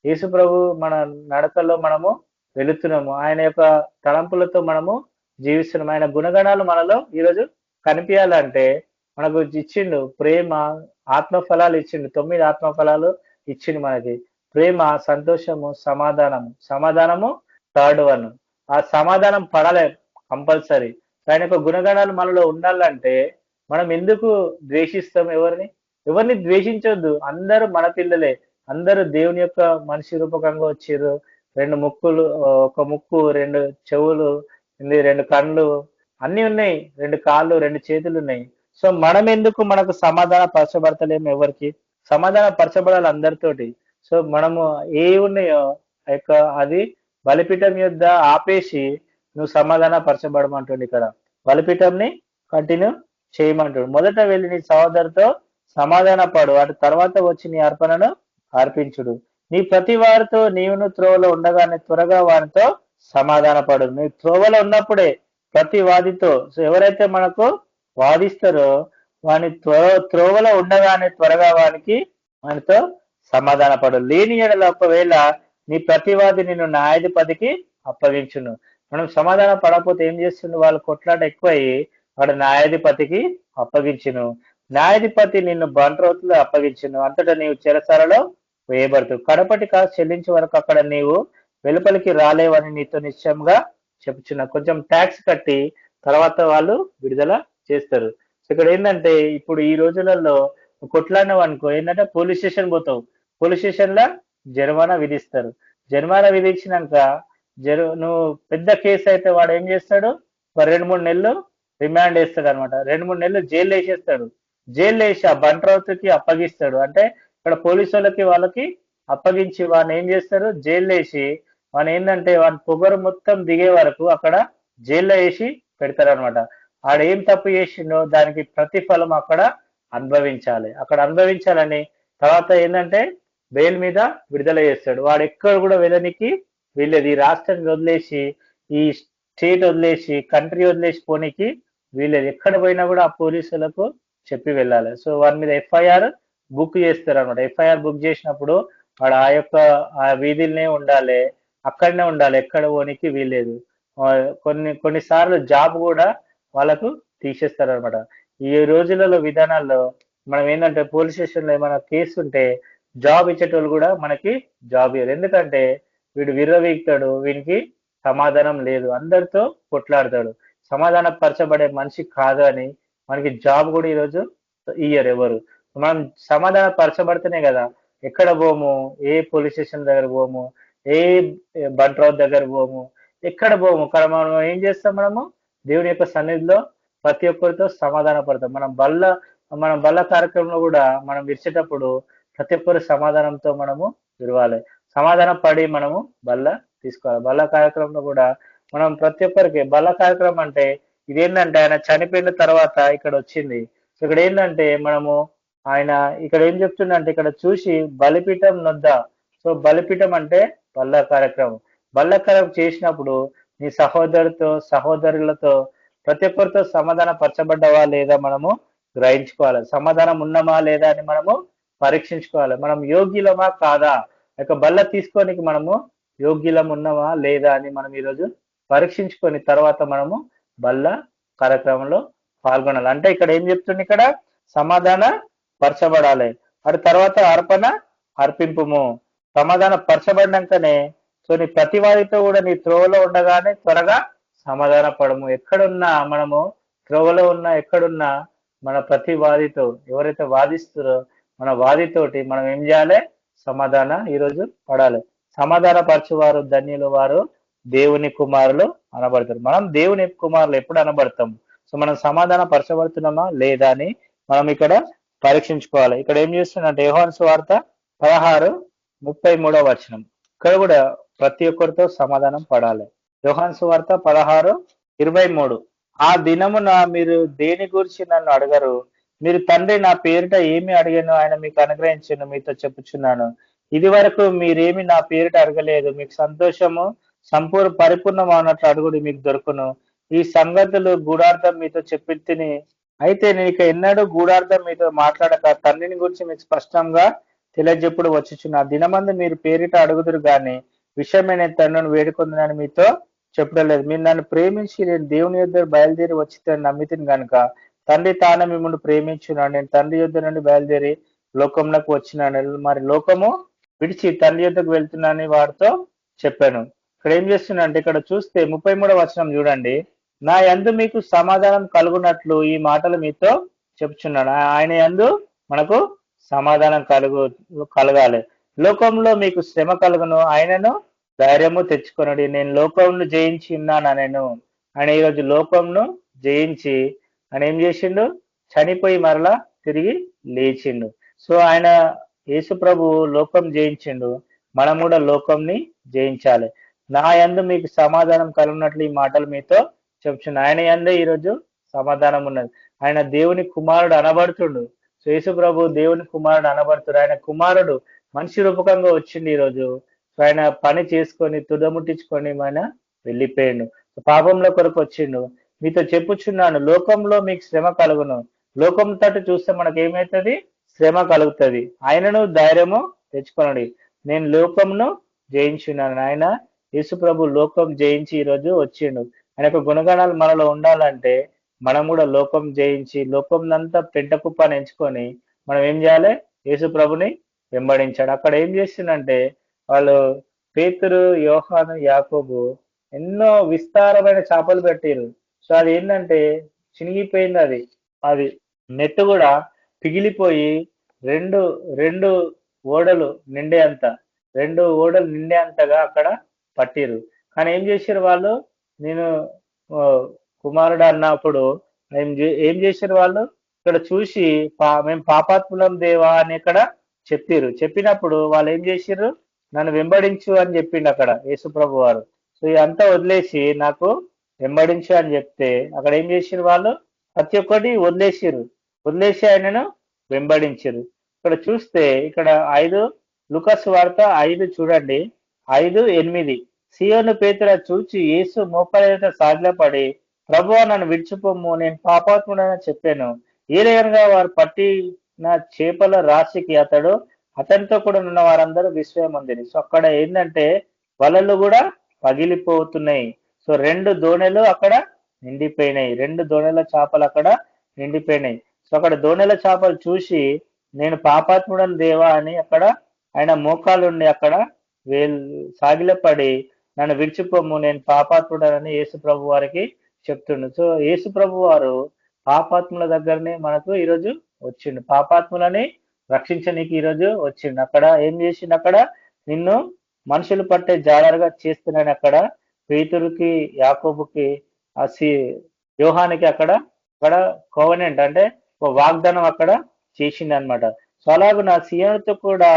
యేసు ప్రభు మన నడకల్లో మనము వెళుతున్నాము, ఆయన యొక్క తలంపులతో మనము జీవిస్తున్నాము. ఆయన గుణగణాలు మనలో ఈరోజు కనిపించాలంటే మనకు ఇచ్చిండు ప్రేమ, ఆత్మఫలాలు ఇచ్చిండు. 9 ఆత్మఫలాలు ఇచ్చిండు మనకి. ప్రేమ, సంతోషము, సమాధానము థర్డ్ వన్. ఆ సమాధానం పడాలి కంపల్సరీ. ఆయన యొక్క గుణగణాలు మనలో ఉండాలంటే మనం ఎందుకు ద్వేషిస్తాం? ఎవరిని ద్వేషించొద్దు. అందరూ మన పిల్లలే, అందరూ దేవుని యొక్క మనిషి రూపకంగా వచ్చారు. 2 ముక్కులు, ఒక ముక్కు, 2 చెవులు, 2 కళ్ళు అన్ని ఉన్నాయి, 2 కాళ్ళు, 2 చేతులు ఉన్నాయి. సో మనం ఎందుకు మనకు సమాధాన పరచబడతలేము? ఎవరికి సమాధాన పరచబడాలి? అందరితోటి. సో మనము ఏ ఉన్నాయో అది బలిపీఠం యొద్ద ఆపేసి నువ్వు సమాధాన పరచబడమంటుండు. ఇక్కడ బలిపీఠంని కంటిన్యూ చేయమంటాడు. మొదట వెళ్ళి నీ సహోదరుతో సమాధాన పడు, అటు తర్వాత వచ్చి నీ అర్పణను అర్పించుడు. నీ ప్రతి వారితో నీవును త్రోవలో ఉండగానే త్వరగా వారితో సమాధాన పడు. నీ త్రోవలో ఉన్నప్పుడే ప్రతి వాదితో, సో ఎవరైతే మనకు వాదిస్తారో వాని త్రోవలో ఉండగానే త్వరగా వానితో సమాధాన పడు. లేని ఎడల ఒకవేళ నీ ప్రతివాది నిన్ను న్యాయాధిపతికి అప్పగించును. మనం సమాధాన పడకపోతే ఏం చేస్తుండు? వాళ్ళు కొట్లాట ఎక్కువయ్యి వాడు న్యాయాధిపతికి అప్పగించును. న్యాయాధిపతి నిన్ను బంట్రోతులు అప్పగించును. అంతటా నీవు చెరసాలలో వేయబడుతూ కడపటి కాసు చెల్లించే వరకు అక్కడ నీవు వెలుపలికి రాలేవని నీతో నిశ్చయంగా చెప్పుచున్నా. కొంచెం ట్యాక్స్ కట్టి తర్వాత వాళ్ళు విడుదల చేస్తారు. సో ఇక్కడ ఏంటంటే ఇప్పుడు ఈ రోజులలో కొట్లాడినావు అనుకో, ఏంటంటే పోలీస్ స్టేషన్ పోతావు, పోలీస్ స్టేషన్ లో జరిమానా విధిస్తారు. జరిమానా విధించినాక నువ్వు పెద్ద కేసు అయితే వాడు ఏం చేస్తాడు? 2-3 నెలలు రిమాండ్ వేస్తాడు అనమాట. 2-3 నెలలు జైలు వేసేస్తాడు. జైలు వేసి ఆ బంట్రౌత్కి అప్పగిస్తాడు. అంటే ఇక్కడ పోలీసు వాళ్ళకి అప్పగించి వాడిని ఏం చేస్తారు? జైలు వేసి వాడిని ఏంటంటే వాడి పొగరు మొత్తం దిగే వరకు అక్కడ జైల్లో వేసి పెడతారు అనమాట. ఆడేం తప్పు చేసిండో దానికి ప్రతిఫలం అక్కడ అనుభవించాలని తర్వాత ఏంటంటే బెయిల్ మీద విడుదల చేస్తాడు. వాడు ఎక్కడ కూడా వెళ్ళనికి వీళ్ళేది. ఈ రాష్ట్రాన్ని వదిలేసి, ఈ స్టేట్ వదిలేసి, కంట్రీ వదిలేసి పోనీకి వీళ్ళేది. ఎక్కడ పోయినా కూడా ఆ పోలీసులకు చెప్పి వెళ్ళాలి. సో వారి మీద ఎఫ్ఐఆర్ బుక్ చేస్తారు అనమాట. ఎఫ్ఐఆర్ బుక్ చేసినప్పుడు వాడు ఆ వీధిలోనే ఉండాలి, అక్కడనే ఉండాలి, ఎక్కడ పోనీకి వీల్లేదు. కొన్నిసార్లు జాబ్ కూడా వాళ్ళకు తీసేస్తారు అనమాట. ఈ రోజులలో విధానాల్లో మనం ఏంటంటే పోలీస్ స్టేషన్లో ఏమైనా కేసు ఉంటే జాబ్ ఇచ్చేటోళ్ళు కూడా మనకి జాబ్ ఇవ్వరు. ఎందుకంటే వీడు విర్రవీగుతాడు, వీనికి సమాధానం లేదు, అందరితో కొట్లాడతాడు, సమాధాన పరచబడే మనిషి కాదు అని మనకి జాబ్ కూడా ఈరోజు ఇయ్యరు ఎవరు. మనం సమాధాన పరచబడితేనే కదా ఎక్కడ పోము, ఏ పోలీస్ స్టేషన్ దగ్గర పోము, ఏ బంట్రౌత్ దగ్గర పోము, ఎక్కడ పోము. మనం ఏం చేస్తాం? మనము దేవుని యొక్క సన్నిధిలో ప్రతి ఒక్కరితో సమాధాన పడతాం. మన బల్ల కార్యక్రమంలో కూడా మనం విడిచేటప్పుడు ప్రతి ఒక్కరి సమాధానంతో మనము విరవాలి. సమాధానం పడి మనము బల్ల తీసుకోవాలి. బల్ల కార్యక్రమంలో కూడా మనం ప్రతి ఒక్కరికి బల్ల కార్యక్రమం అంటే ఇదేంటంటే ఆయన చనిపోయిన తర్వాత ఇక్కడ వచ్చింది. ఇక్కడ ఏంటంటే మనము ఆయన ఇక్కడ ఏం చెప్తుండంటే ఇక్కడ చూసి బలిపీఠం నొద్ద. సో బలిపీఠం అంటే బల్ల కార్యక్రమం. బల్ల కార్యక్రమం చేసినప్పుడు నీ సహోదరులతో ప్రతి ఒక్కరితో సమాధాన పరచబడ్డవా లేదా మనము గ్రహించుకోవాలి. సమాధానం ఉన్నామా లేదా అని మనము పరీక్షించుకోవాలి. మనం యోగ్యులమా కాదా, యొక్క బల్ల తీసుకోనికి మనము యోగ్యులం ఉన్నామా లేదా అని మనం ఈరోజు పరీక్షించుకొని తర్వాత మనము బల్ల కార్యక్రమంలో పాల్గొనాలి. అంటే ఇక్కడ ఏం చెప్తుంది? ఇక్కడ సమాధాన పరచబడాలి. అది తర్వాత అర్పణ అర్పింపుము. సమాధాన పరచబడినాకనే సో నీ ప్రతివాదితో కూడా నీ త్రోవలో ఉండగానే త్వరగా సమాధాన పడము. ఎక్కడున్నా మనము త్రోవలో ఉన్నా ఎక్కడున్నా మన ప్రతి వాదితో ఎవరైతే వాదిస్తారో మన వాదితోటి మనం ఏం చేయాలి? ఈరోజు పడాలి. సమాధాన పరచువారు ధన్యులు, వారు దేవుని కుమారులు అనబడతారు. మనం దేవుని కుమారులు ఎప్పుడు అనబడతాం? సో మనం సమాధాన పరచబడుతున్నామా లేదా అని మనం ఇక్కడ పరీక్షించుకోవాలి. ఇక్కడ ఏం చేస్తుందంటే యోహాను సువార్త 16:33 ఇక్కడ కూడా ప్రతి ఒక్కరితో సమాధానం పడాలి. యోహాను సువార్త 16:23 ఆ దినమున మీరు దేని గురించి నన్ను అడగరు, మీరు తండ్రి నా పేరిట ఏమి అడిగాను ఆయన మీకు అనుగ్రహించను మీతో చెప్పుచున్నాను. ఇది వరకు మీరేమి నా పేరిట అడగలేదు, మీకు సంతోషము పరిపూర్ణం అన్నట్లు అడుగుడు మీకు దొరుకును. ఈ సంగతులు గూఢార్థం మీతో చెప్పి తిని, అయితే నేను ఇక ఎన్నడూ గూఢార్థం మీతో మాట్లాడక తండ్రిని గురించి మీకు స్పష్టంగా తెలియజెప్పుడు వచ్చుచున్నా. దినమందు మీరు పేరిట అడుగుదురు గాని విషయమే నేను తండ్రిని వేడుకొందునని మీతో చెప్పడం లేదు. మీరు నన్ను ప్రేమించి నేను దేవుని యొద్ద బయలుదేరి వచ్చి నమ్మితిని కనుక తండ్రి తాను మిమ్మల్ని ప్రేమించున్నాను. నేను తండ్రి యొద్ద నుండి బయలుదేరి లోకంలోకి వచ్చినాను, మరి లోకము విడిచి తండ్రి యొద్దకు వెళ్తున్నానని వారితో చెప్పాను. ఇక్కడ ఏం చేస్తున్నా అంటే ఇక్కడ చూస్తే 33 చూడండి. నా యందు మీకు సమాధానం కలుగునట్లు ఈ మాటలు మీతో చెప్తున్నాను. ఆయన యందు మనకు సమాధానం కలగాలి. లోకంలో మీకు శ్రమ కలుగును, ఆయనను ధైర్యము తెచ్చుకొనడి, నేను లోకంను జయించి ఉన్నాను. ఆయన ఈరోజు లోకంను జయించి ఆయన ఏం చేసిండు? చనిపోయి మరలా తిరిగి లేచిండు. సో ఆయన యేసు ప్రభు లోకం జయించిండు, మనం కూడా లోకంని జయించాలి. నా యందు మీకు సమాధానం కలుగునట్లు ఈ మాటలు మీతో చెప్తున్నా. ఆయన యందే ఈరోజు సమాధానం ఉన్నది. ఆయన దేవుని కుమారుడు అనబడుతుండు. సో యేసు ప్రభు దేవుని కుమారుడు అనబడుతుడు. ఆయన కుమారుడు మనిషి రూపకంగా వచ్చిండు ఈరోజు. సో ఆయన పని చేసుకొని తుదముట్టించుకొని ఆయన వెళ్ళిపోయిండు. పాపంలో కొరకు వచ్చిండు. మీతో చెప్పుచున్నాను, లోకంలో మీకు శ్రమ కలుగును. లోకం తట్టు చూస్తే మనకు ఏమవుతుంది? శ్రమ కలుగుతుంది. ఆయనను ధైర్యము తెచ్చుకొనడి, నేను లోకంను జయించున్నాను. ఆయన యేసు ప్రభు లోకం జయించి ఈరోజు వచ్చిండు. ఆయన యొక్క గుణగణాలు మనలో ఉండాలంటే మనం కూడా లోకం జయించి లోకంనంతా పెంట కుప్పని ఎంచుకొని మనం ఏం చేయాలి? యేసు ప్రభుని వెంబడించాడు. అక్కడ ఏం చేసిందంటే వాళ్ళు పేతురు, యోహాను, యాకోబు ఎన్నో విస్తారమైన చేపలు పెట్టారు. సో అది ఏంటంటే చినిగిపోయింది. అది నెట్ కూడా పిగిలిపోయి రెండు ఓడలు నిండే అంతగా అక్కడ పట్టిరు. కానీ ఏం చేశారు వాళ్ళు? నేను కుమారుడు అన్నప్పుడు ఏం చేశారు వాళ్ళు? ఇక్కడ చూసి మేము పాపాత్ములం దేవా అని ఇక్కడ చెప్పినప్పుడు వాళ్ళు ఏం చేశారు? నన్ను వెంబడించు అని చెప్పిండు అక్కడ యేసు ప్రభు వారు. సో ఇదంతా వదిలేసి నాకు వెంబడించు అని చెప్తే అక్కడ ఏం చేశారు వాళ్ళు? ప్రతి ఒక్కటి వదిలేసి ఆయనను వెంబడించారు. ఇక్కడ చూస్తే ఇక్కడ 5 లూకాసు వార్త 5 చూడండి, 5:8 సీయోను పేతురు చూచి యేసు మోకాళ్ళ సాగిలపడి, ప్రభువా నన్ను విడిచిపోము, నేను పాపాత్ముడని చెప్పాను. ఏలయనగా వారు పట్టిన చేపల రాశికి అతనితో కూడా ఉన్న వారందరూ విస్మయం ఉంది. సో అక్కడ ఏంటంటే వలలు కూడా పగిలిపోతున్నాయి. సో 2 దోణెలు అక్కడ నిండిపోయినాయి, 2 దోణెల చేపలు అక్కడ నిండిపోయినాయి. సో అక్కడ దోణెల చేపలు చూసి నేను పాపాత్ముడని దేవా అని అక్కడ ఆయన మోకాలుండి అక్కడ సాగిలపడి నన్ను విడిచిపోము, నేను పాపాత్ముడనని యేసు ప్రభు వారికి చెప్తుండు. సో యేసు ప్రభు వారు పాపాత్ముల దగ్గరనే మనకు ఈరోజు వచ్చిండు, పాపాత్ములని రక్షించనీకి ఈరోజు వచ్చిండు. అక్కడ ఏం చేసిండు? అక్కడ నిన్ను మనుషులు పట్టే జాలరుగా చేస్తున్నాను. అక్కడ పేతురుకి, యాకోబుకి, యోహానికి అక్కడ కోవనెంట్ అంటే ఒక వాగ్దానం అక్కడ చేసింది అనమాట. సో అలాగే నా సీయోనుతో కూడా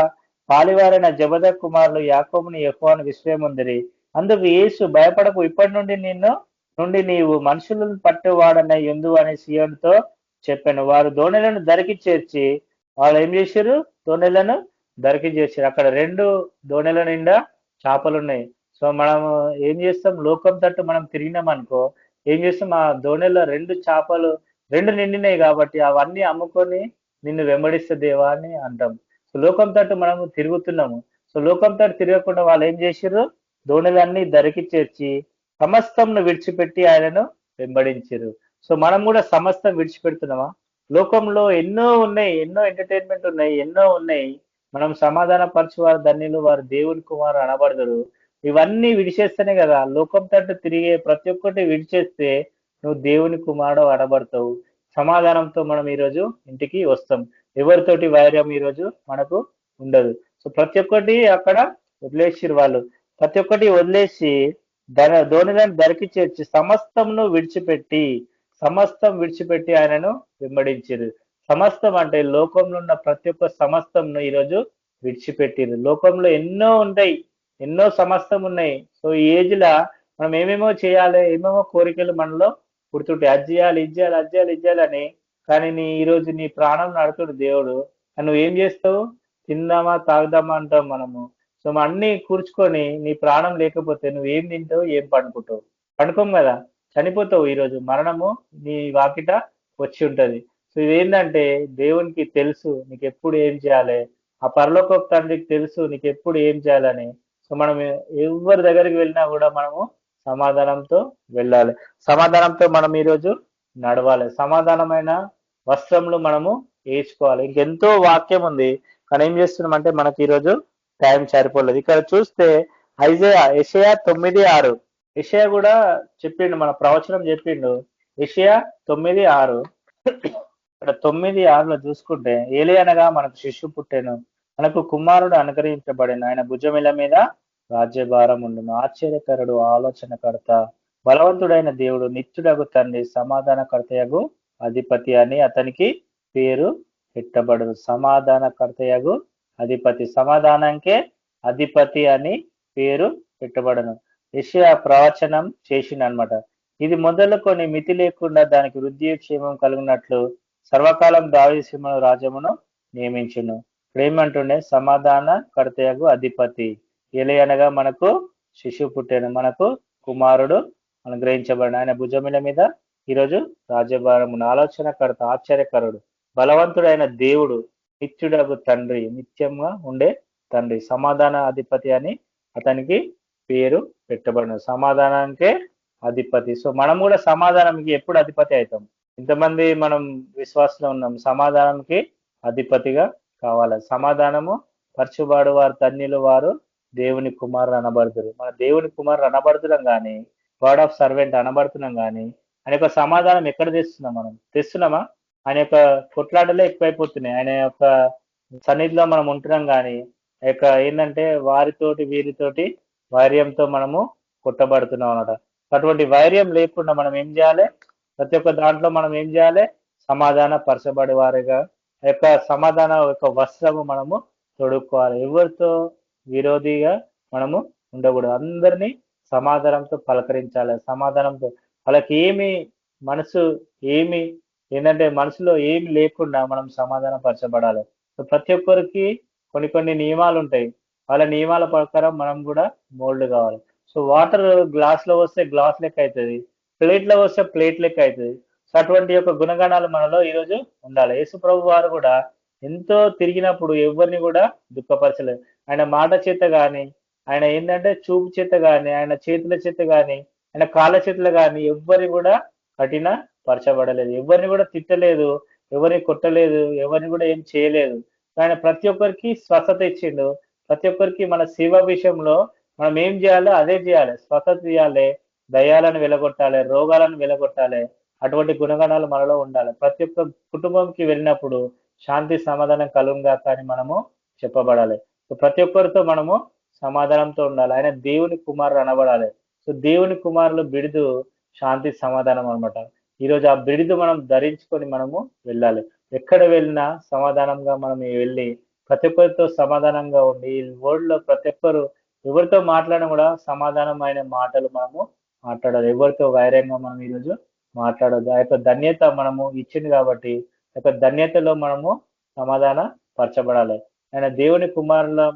పాలివారైన జబద కుమారులు యాకోబుని యెహోవాను విశ్వయముందిరి. అందుకు యేసు భయపడకు, ఇప్పటి నుండి నీవు మనుషులను పట్టేవాడన్న యందు అని సీయోనుతో చెప్పాను. వారు దోణెలను దరికి చేర్చి వాళ్ళు ఏం చేశారు? దోణెలను దరికి చేర్చారు. అక్కడ 2 దోణెల నిండా చేపలు ఉన్నాయి. సో మనం ఏం చేస్తాం? లోకం తట్టు మనం తిరిగినాం అనుకో, ఏం చేస్తాం? ఆ దోణెలో 2 చేపలు 2 నిండినాయి కాబట్టి అవన్నీ అమ్ముకొని నిన్ను వెంబడిస్తే దేవా అని అంటాం. సో లోకం తట్టు మనము తిరుగుతున్నాము. సో లోకం తట్టు తిరగకుండా వాళ్ళు ఏం చేశారు? దోణెలన్నీ దరికి చేర్చి సమస్తంను విడిచిపెట్టి ఆయనను వెంబడించారు. సో మనం కూడా సమస్తం విడిచిపెడుతున్నామా? లోకంలో ఎన్నో ఉన్నాయి, ఎన్నో ఎంటర్టైన్మెంట్ ఉన్నాయి, ఎన్నో ఉన్నాయి. మనం సమాధాన పరచువారు ధన్యులు, వారు దేవుని కుమారు అనబడతారు. ఇవన్నీ విడిచేస్తేనే కదా లోకం తట్టు తిరిగే ప్రతి ఒక్కటి విడిచేస్తే నువ్వు దేవుని కుమారుడు అనబడతావు. సమాధానంతో మనం ఈరోజు ఇంటికి వస్తాం. ఎవరితోటి వైర్యం ఈరోజు మనకు ఉండదు. సో ప్రతి ఒక్కటి అక్కడ వదిలేసిరు వాళ్ళు. ప్రతి ఒక్కటి వదిలేసి ధోనిలను ధరికి చేర్చి సమస్తంను విడిచిపెట్టి ఆయనను వెంబడించారు. సమస్తం అంటే లోకంలో ఉన్న ప్రతి ఒక్క సమస్తంను ఈరోజు విడిచిపెట్టిరు. లోకంలో ఎన్నో ఉంటాయి, ఎన్నో సమస్తం ఉన్నాయి. సో ఈ ఏజ్ లా మనం ఏమేమో చేయాలి, ఏమేమో కోరికలు మనలో పుడుతుంటాయి. అది చేయాలి, ఇది చేయాలి, అది చేయాలి, ఇది చేయాలని. కానీ ఈరోజు నీ ప్రాణం నడుతుడు దేవుడు. నువ్వు ఏం చేస్తావు? తిందామా తాగుదామా అంటాం మనము. సో అన్ని కూర్చుకొని నీ ప్రాణం లేకపోతే నువ్వు ఏం తింటావు, ఏం పండుకుంటావు? పండుకోం కదా, చనిపోతావు. ఈరోజు మరణము నీ వాకిట వచ్చి ఉంటది. సో ఇదేంటంటే దేవునికి తెలుసు నీకు ఎప్పుడు ఏం చేయాలి. ఆ పరలోక తండ్రికి తెలుసు నీకు ఎప్పుడు ఏం చేయాలని. సో మనం ఎవరి దగ్గరికి వెళ్ళినా కూడా మనము సమాధానంతో వెళ్ళాలి. సమాధానంతో మనం ఈరోజు నడవాలి. సమాధానమైన వస్త్రములు మనము వేసుకోవాలి. ఇంకెంతో వాక్యం ఉంది, కానీ ఏం చేస్తున్నామంటే మనకి ఈరోజు టైం సరిపోలేదు. ఇక్కడ చూస్తే యెషయా 9:6 యెషయా కూడా చెప్పిండు, మన ప్రవచనం చెప్పిండు. యెషయా 9:6 ఇక్కడ 9:6లో చూసుకుంటే, ఏలి అనగా మనకు శిశువు పుట్టెను, మనకు కుమారుడు అనుగ్రహించబడిన, ఆయన భుజమిల మీద రాజ్యభారం ఉండును. ఆశ్చర్యకరుడు, ఆలోచనకర్త, బలవంతుడైన దేవుడు, నిత్యుడగు తండ్రి, సమాధానకర్తయగు అధిపతి అని అతనికి పేరు పెట్టబడును. సమాధానకర్తయగు అధిపతి, సమాధానంకే అధిపతి అని పేరు పెట్టబడను. యెషయా ప్రవచనం చేసిన అనమాట. ఇది మొదలుకొని మితి లేకుండా దానికి వృద్ధి క్షేమం కలుగునట్లు సర్వకాలం దావీదు సింహను రాజ్యమును నియమించును. ఇక్కడ ఏమంటుండే? సమాధాన కర్తయగు అధిపతి. ఏలి అనగా మనకు శిశువు పుట్టెను, మనకు కుమారుడు అనుగ్రహించబడిన, ఆయన భుజముల మీద ఈరోజు రాజ్యభారమును. ఆలోచనకర్త, ఆశ్చర్యకరుడు, బలవంతుడైన దేవుడు, నిత్యుడగు తండ్రి, నిత్యంగా ఉండే తండ్రి, సమాధాన అధిపతి అని అతనికి పేరు పెట్టబడిన. సమాధానానికే అధిపతి. సో మనం కూడా సమాధానంకి ఎప్పుడు అధిపతి అవుతాం? ఇంతమంది మనం విశ్వాసంలో ఉన్నాం, సమాధానంకి అధిపతిగా కావాలి. సమాధానము పరచుబాడు వారు ధన్యులు, వారు దేవుని కుమారుడు అనబడుతురు. మన దేవుని కుమారుడు అనబడుతున్నాం కానీ, గాడ్ ఆఫ్ సర్వెంట్ అనబడుతున్నాం కానీ, ఆయన యొక్క సమాధానం ఎక్కడ తెస్తున్నాం? మనం తెస్తున్నామా? ఆయన యొక్క కొట్లాటలే ఎక్కువైపోతున్నాయి. ఆయన యొక్క సన్నిధిలో మనం ఉంటున్నాం కానీ యొక్క ఏంటంటే వారితోటి వీరితోటి వైర్యంతో మనము కొట్టబడుతున్నాం అన్నమాట. అటువంటి వైర్యం లేకుండా మనం ఏం చేయాలి? ప్రతి ఒక్క దాంట్లో మనం ఏం చేయాలి? సమాధాన పరచబడి వారిగా యొక్క సమాధాన యొక్క వస్త్రము మనము తొడుక్కోవాలి. ఎవరితో విరోధిగా మనము ఉండకూడదు. అందరినీ సమాధానంతో పలకరించాలి. సమాధానంతో వాళ్ళకి మనసు ఏంటంటే మనసులో ఏమి లేకుండా మనం సమాధాన పరచబడాలి. ప్రతి ఒక్కరికి కొన్ని నియమాలు ఉంటాయి. వాళ్ళ నియమాల ప్రకారం మనం కూడా మోల్డ్ కావాలి. సో వాటర్ గ్లాస్ లో వస్తే గ్లాస్ లెక్క అవుతుంది, ప్లేట్ లో వస్తే ప్లేట్ లెక్క అవుతుంది. సో అటువంటి యొక్క గుణగణాలు మనలో ఈరోజు ఉండాలి. యేసు ప్రభు వారు కూడా ఎంతో తిరిగినప్పుడు ఎవరిని కూడా దుఃఖపరచలేదు. ఆయన మాట చేత గాని, ఆయన ఏంటంటే చూపు చేత గాని, ఆయన చేతుల చేత గాని, ఆయన కాళ్ళ చేతులు గాని ఎవరిని కూడా కఠిన పరచబడలేదు. ఎవరిని కూడా తిట్టలేదు, ఎవరిని కొట్టలేదు, ఎవరిని కూడా ఏం చేయలేదు. ఆయన ప్రతి ఒక్కరికి స్వస్థత ఇచ్చిండు. ప్రతి ఒక్కరికి మన సేవ విషయంలో మనం ఏం చేయాలో అదే చేయాలి. స్వస్థత చేయాలి, దయ్యాలను వెలగొట్టాలి, రోగాలను వెలగొట్టాలి. అటువంటి గుణగణాలు మనలో ఉండాలి. ప్రతి ఒక్క కుటుంబంకి వెళ్ళినప్పుడు శాంతి సమాధానం కలుగుగా కానీ మనము చెప్పబడాలి. సో ప్రతి ఒక్కరితో మనము సమాధానంతో ఉండాలి. ఆయన దేవుని కుమారుడు అనబడాలి. సో దేవుని కుమారులు బిడుదు శాంతి సమాధానం అనమాట. ఈరోజు ఆ బిడుదు మనం ధరించుకొని మనము వెళ్ళాలి. ఎక్కడ వెళ్ళినా సమాధానంగా మనం వెళ్ళి ప్రతి ఒక్కరితో సమాధానంగా ఉండి, ఈ వరల్డ్ లో ప్రతి ఒక్కరు ఎవరితో మాట్లాడినా కూడా సమాధానమైన మాటలు మనము మాట్లాడాలి. ఎవరితో వైరంగా మనం ఈరోజు మాట్లాడదు. ఆ యొక్క ధన్యత మనము ఇచ్చింది కాబట్టి ఆ యొక్క ధన్యతలో మనము సమాధాన పరచబడాలి. ఆయన దేవుని కుమారులు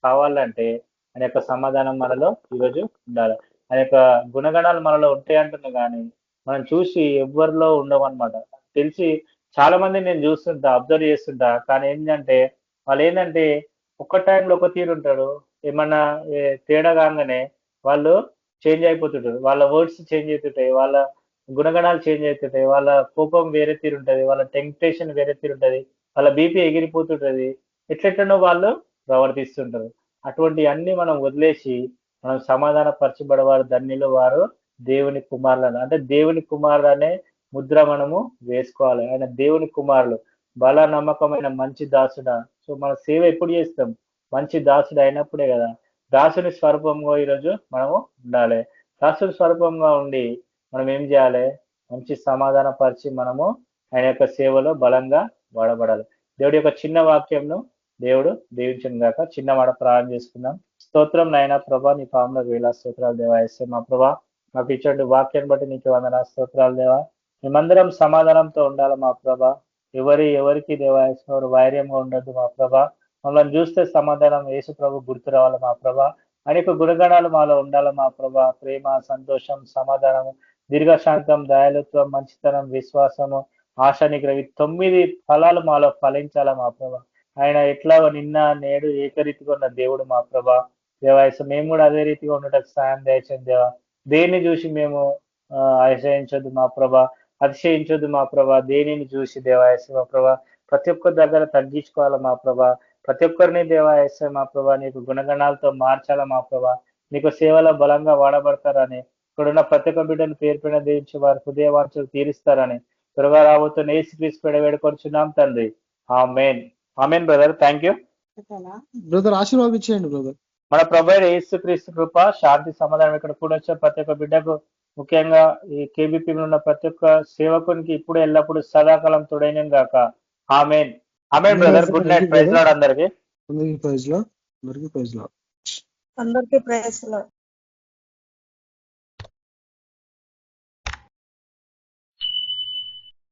కావాలంటే ఆయన యొక్క సమాధానం మనలో ఈరోజు ఉండాలి. ఆయన యొక్క గుణగణాలు మనలో ఉంటాయి అంటున్నా కానీ మనం చూసి ఎవరిలో ఉండవన్నమాట. తెలిసి చాలా మంది నేను చూస్తుంటా, అబ్జర్వ్ చేస్తుంటా. కానీ ఏంటంటే వాళ్ళు ఏంటంటే ఒక్క టైంలో ఒక తీరు ఉంటాడు, ఏమన్నా తేడా కాగానే వాళ్ళు చేంజ్ అయిపోతుంటారు. వాళ్ళ వర్డ్స్ చేంజ్ అవుతుంటాయి, వాళ్ళ గుణగణాలు చేంజ్ అవుతుంటాయి, వాళ్ళ కోపం వేరే తీరు ఉంటుంది, వాళ్ళ టెంప్టేషన్ వేరే తీరు ఉంటుంది, వాళ్ళ బీపీ ఎగిరిపోతుంటది. ఎట్లెట్లనో వాళ్ళు ప్రవర్తిస్తుంటారు. అటువంటి అన్ని మనం వదిలేసి మనం సమాధాన పరచబడేవారు ధన్యులు వారు దేవుని కుమారులను. అంటే దేవుని కుమారుడు అనే ముద్ర మనము వేసుకోవాలి. ఆయన దేవుని కుమారులు, బల నమ్మకమైన మంచి దాసుడా. సో మన సేవ ఎప్పుడు చేస్తాం? మంచి దాసుడు అయినప్పుడే కదా. దాసుని స్వరూపంగా ఈరోజు మనము ఉండాలి. దాసుని స్వరూపంగా ఉండి మనం ఏం చేయాలి? మంచి సమాధాన పరిచి మనము ఆయన యొక్క సేవలో బలంగా వాడబడాలి. దేవుడి యొక్క చిన్న వాక్యంను దేవుడు దీవించిన గాక. చిన్న మాట ప్రారంభం చేసుకుందాం. స్తోత్రం నాయన ప్రభా, నీ పాముల వేళ స్తోత్రాలు దేవా. ఎస్ఏ మా ప్రభా, మాకు ఇచ్చే వాక్యాన్ని బట్టి నీకు వందన స్తోత్రాలు దేవా. మేమందరం సమాధానంతో ఉండాలి మా ప్రభా. ఎవరికి దేవాయస్వారు వైర్యంగా ఉండద్దు మా ప్రభా. మమ్మల్ని చూస్తే సమాధానం యేసు ప్రభు గుర్తు రావాలి మా ప్రభా. అనేక గుణగణాలు మాలో ఉండాలి మా ప్రభా. ప్రేమ, సంతోషం, సమాధానము, దీర్ఘశాంతం, దయాలుత్వం, మంచితనం, విశ్వాసము, ఆశ, నిగ్రహం, 9 ఫలాలు మాలో ఫలించాలా మా ప్రభా. ఆయన ఎట్లా నిన్న నేడు ఏకరీతిగా ఉన్న దేవుడు మా ప్రభా. దేవాయస మేము కూడా అదే రీతిగా ఉండటం సాయం దయచండి దేవా. దేన్ని చూసి మేము ఆశ్రయించొద్దు మా ప్రభా, అతిశయించొద్దు మా ప్రభా. దేనిని చూసి దేవాయస మా ప్రభా ప్రతి ఒక్కరి దగ్గర తగ్గించుకోవాలా మా ప్రభా. ప్రతి ఒక్కరిని దేవాయస మా ప్రభా నీకు గుణగణాలతో మార్చాలా మా ప్రభా. నీకు సేవలో బలంగా వాడబడతారని, ఇక్కడున్న ప్రతి ఒక్క బిడ్డను పేరు పైన దీవించి వారి హృదయ వాంఛలు తీరుస్తారని త్వరగా రాబోతున్న యేసుక్రీస్తు పేర వేడుకొంచున్నాం తండ్రి. ఆమేన్. ఆమేన్ బ్రదర్. Thank you brother. ఆశీర్వాదించేయండి బ్రదర్. మన ప్రభు యేసుక్రీస్తు కృప, శాంతి, సమాధానం ఇక్కడ కూడా వచ్చే ప్రతి ఒక్క బిడ్డకు, ముఖ్యంగా ఈ కేబీపీ ఉన్న ప్రతి ఒక్క సేవకునికి ఇప్పుడు ఎల్లప్పుడు సదాకాలం తోడైన గాక. ఆమేన్. ఆమేన్ brother. Good night. Praise lord అందరికి. అందరికీ ప్రైజ్ లార్డ్. అందరికీ ప్రైజ్ లార్డ్. అందరికీ ప్రైజ్ లార్డ్.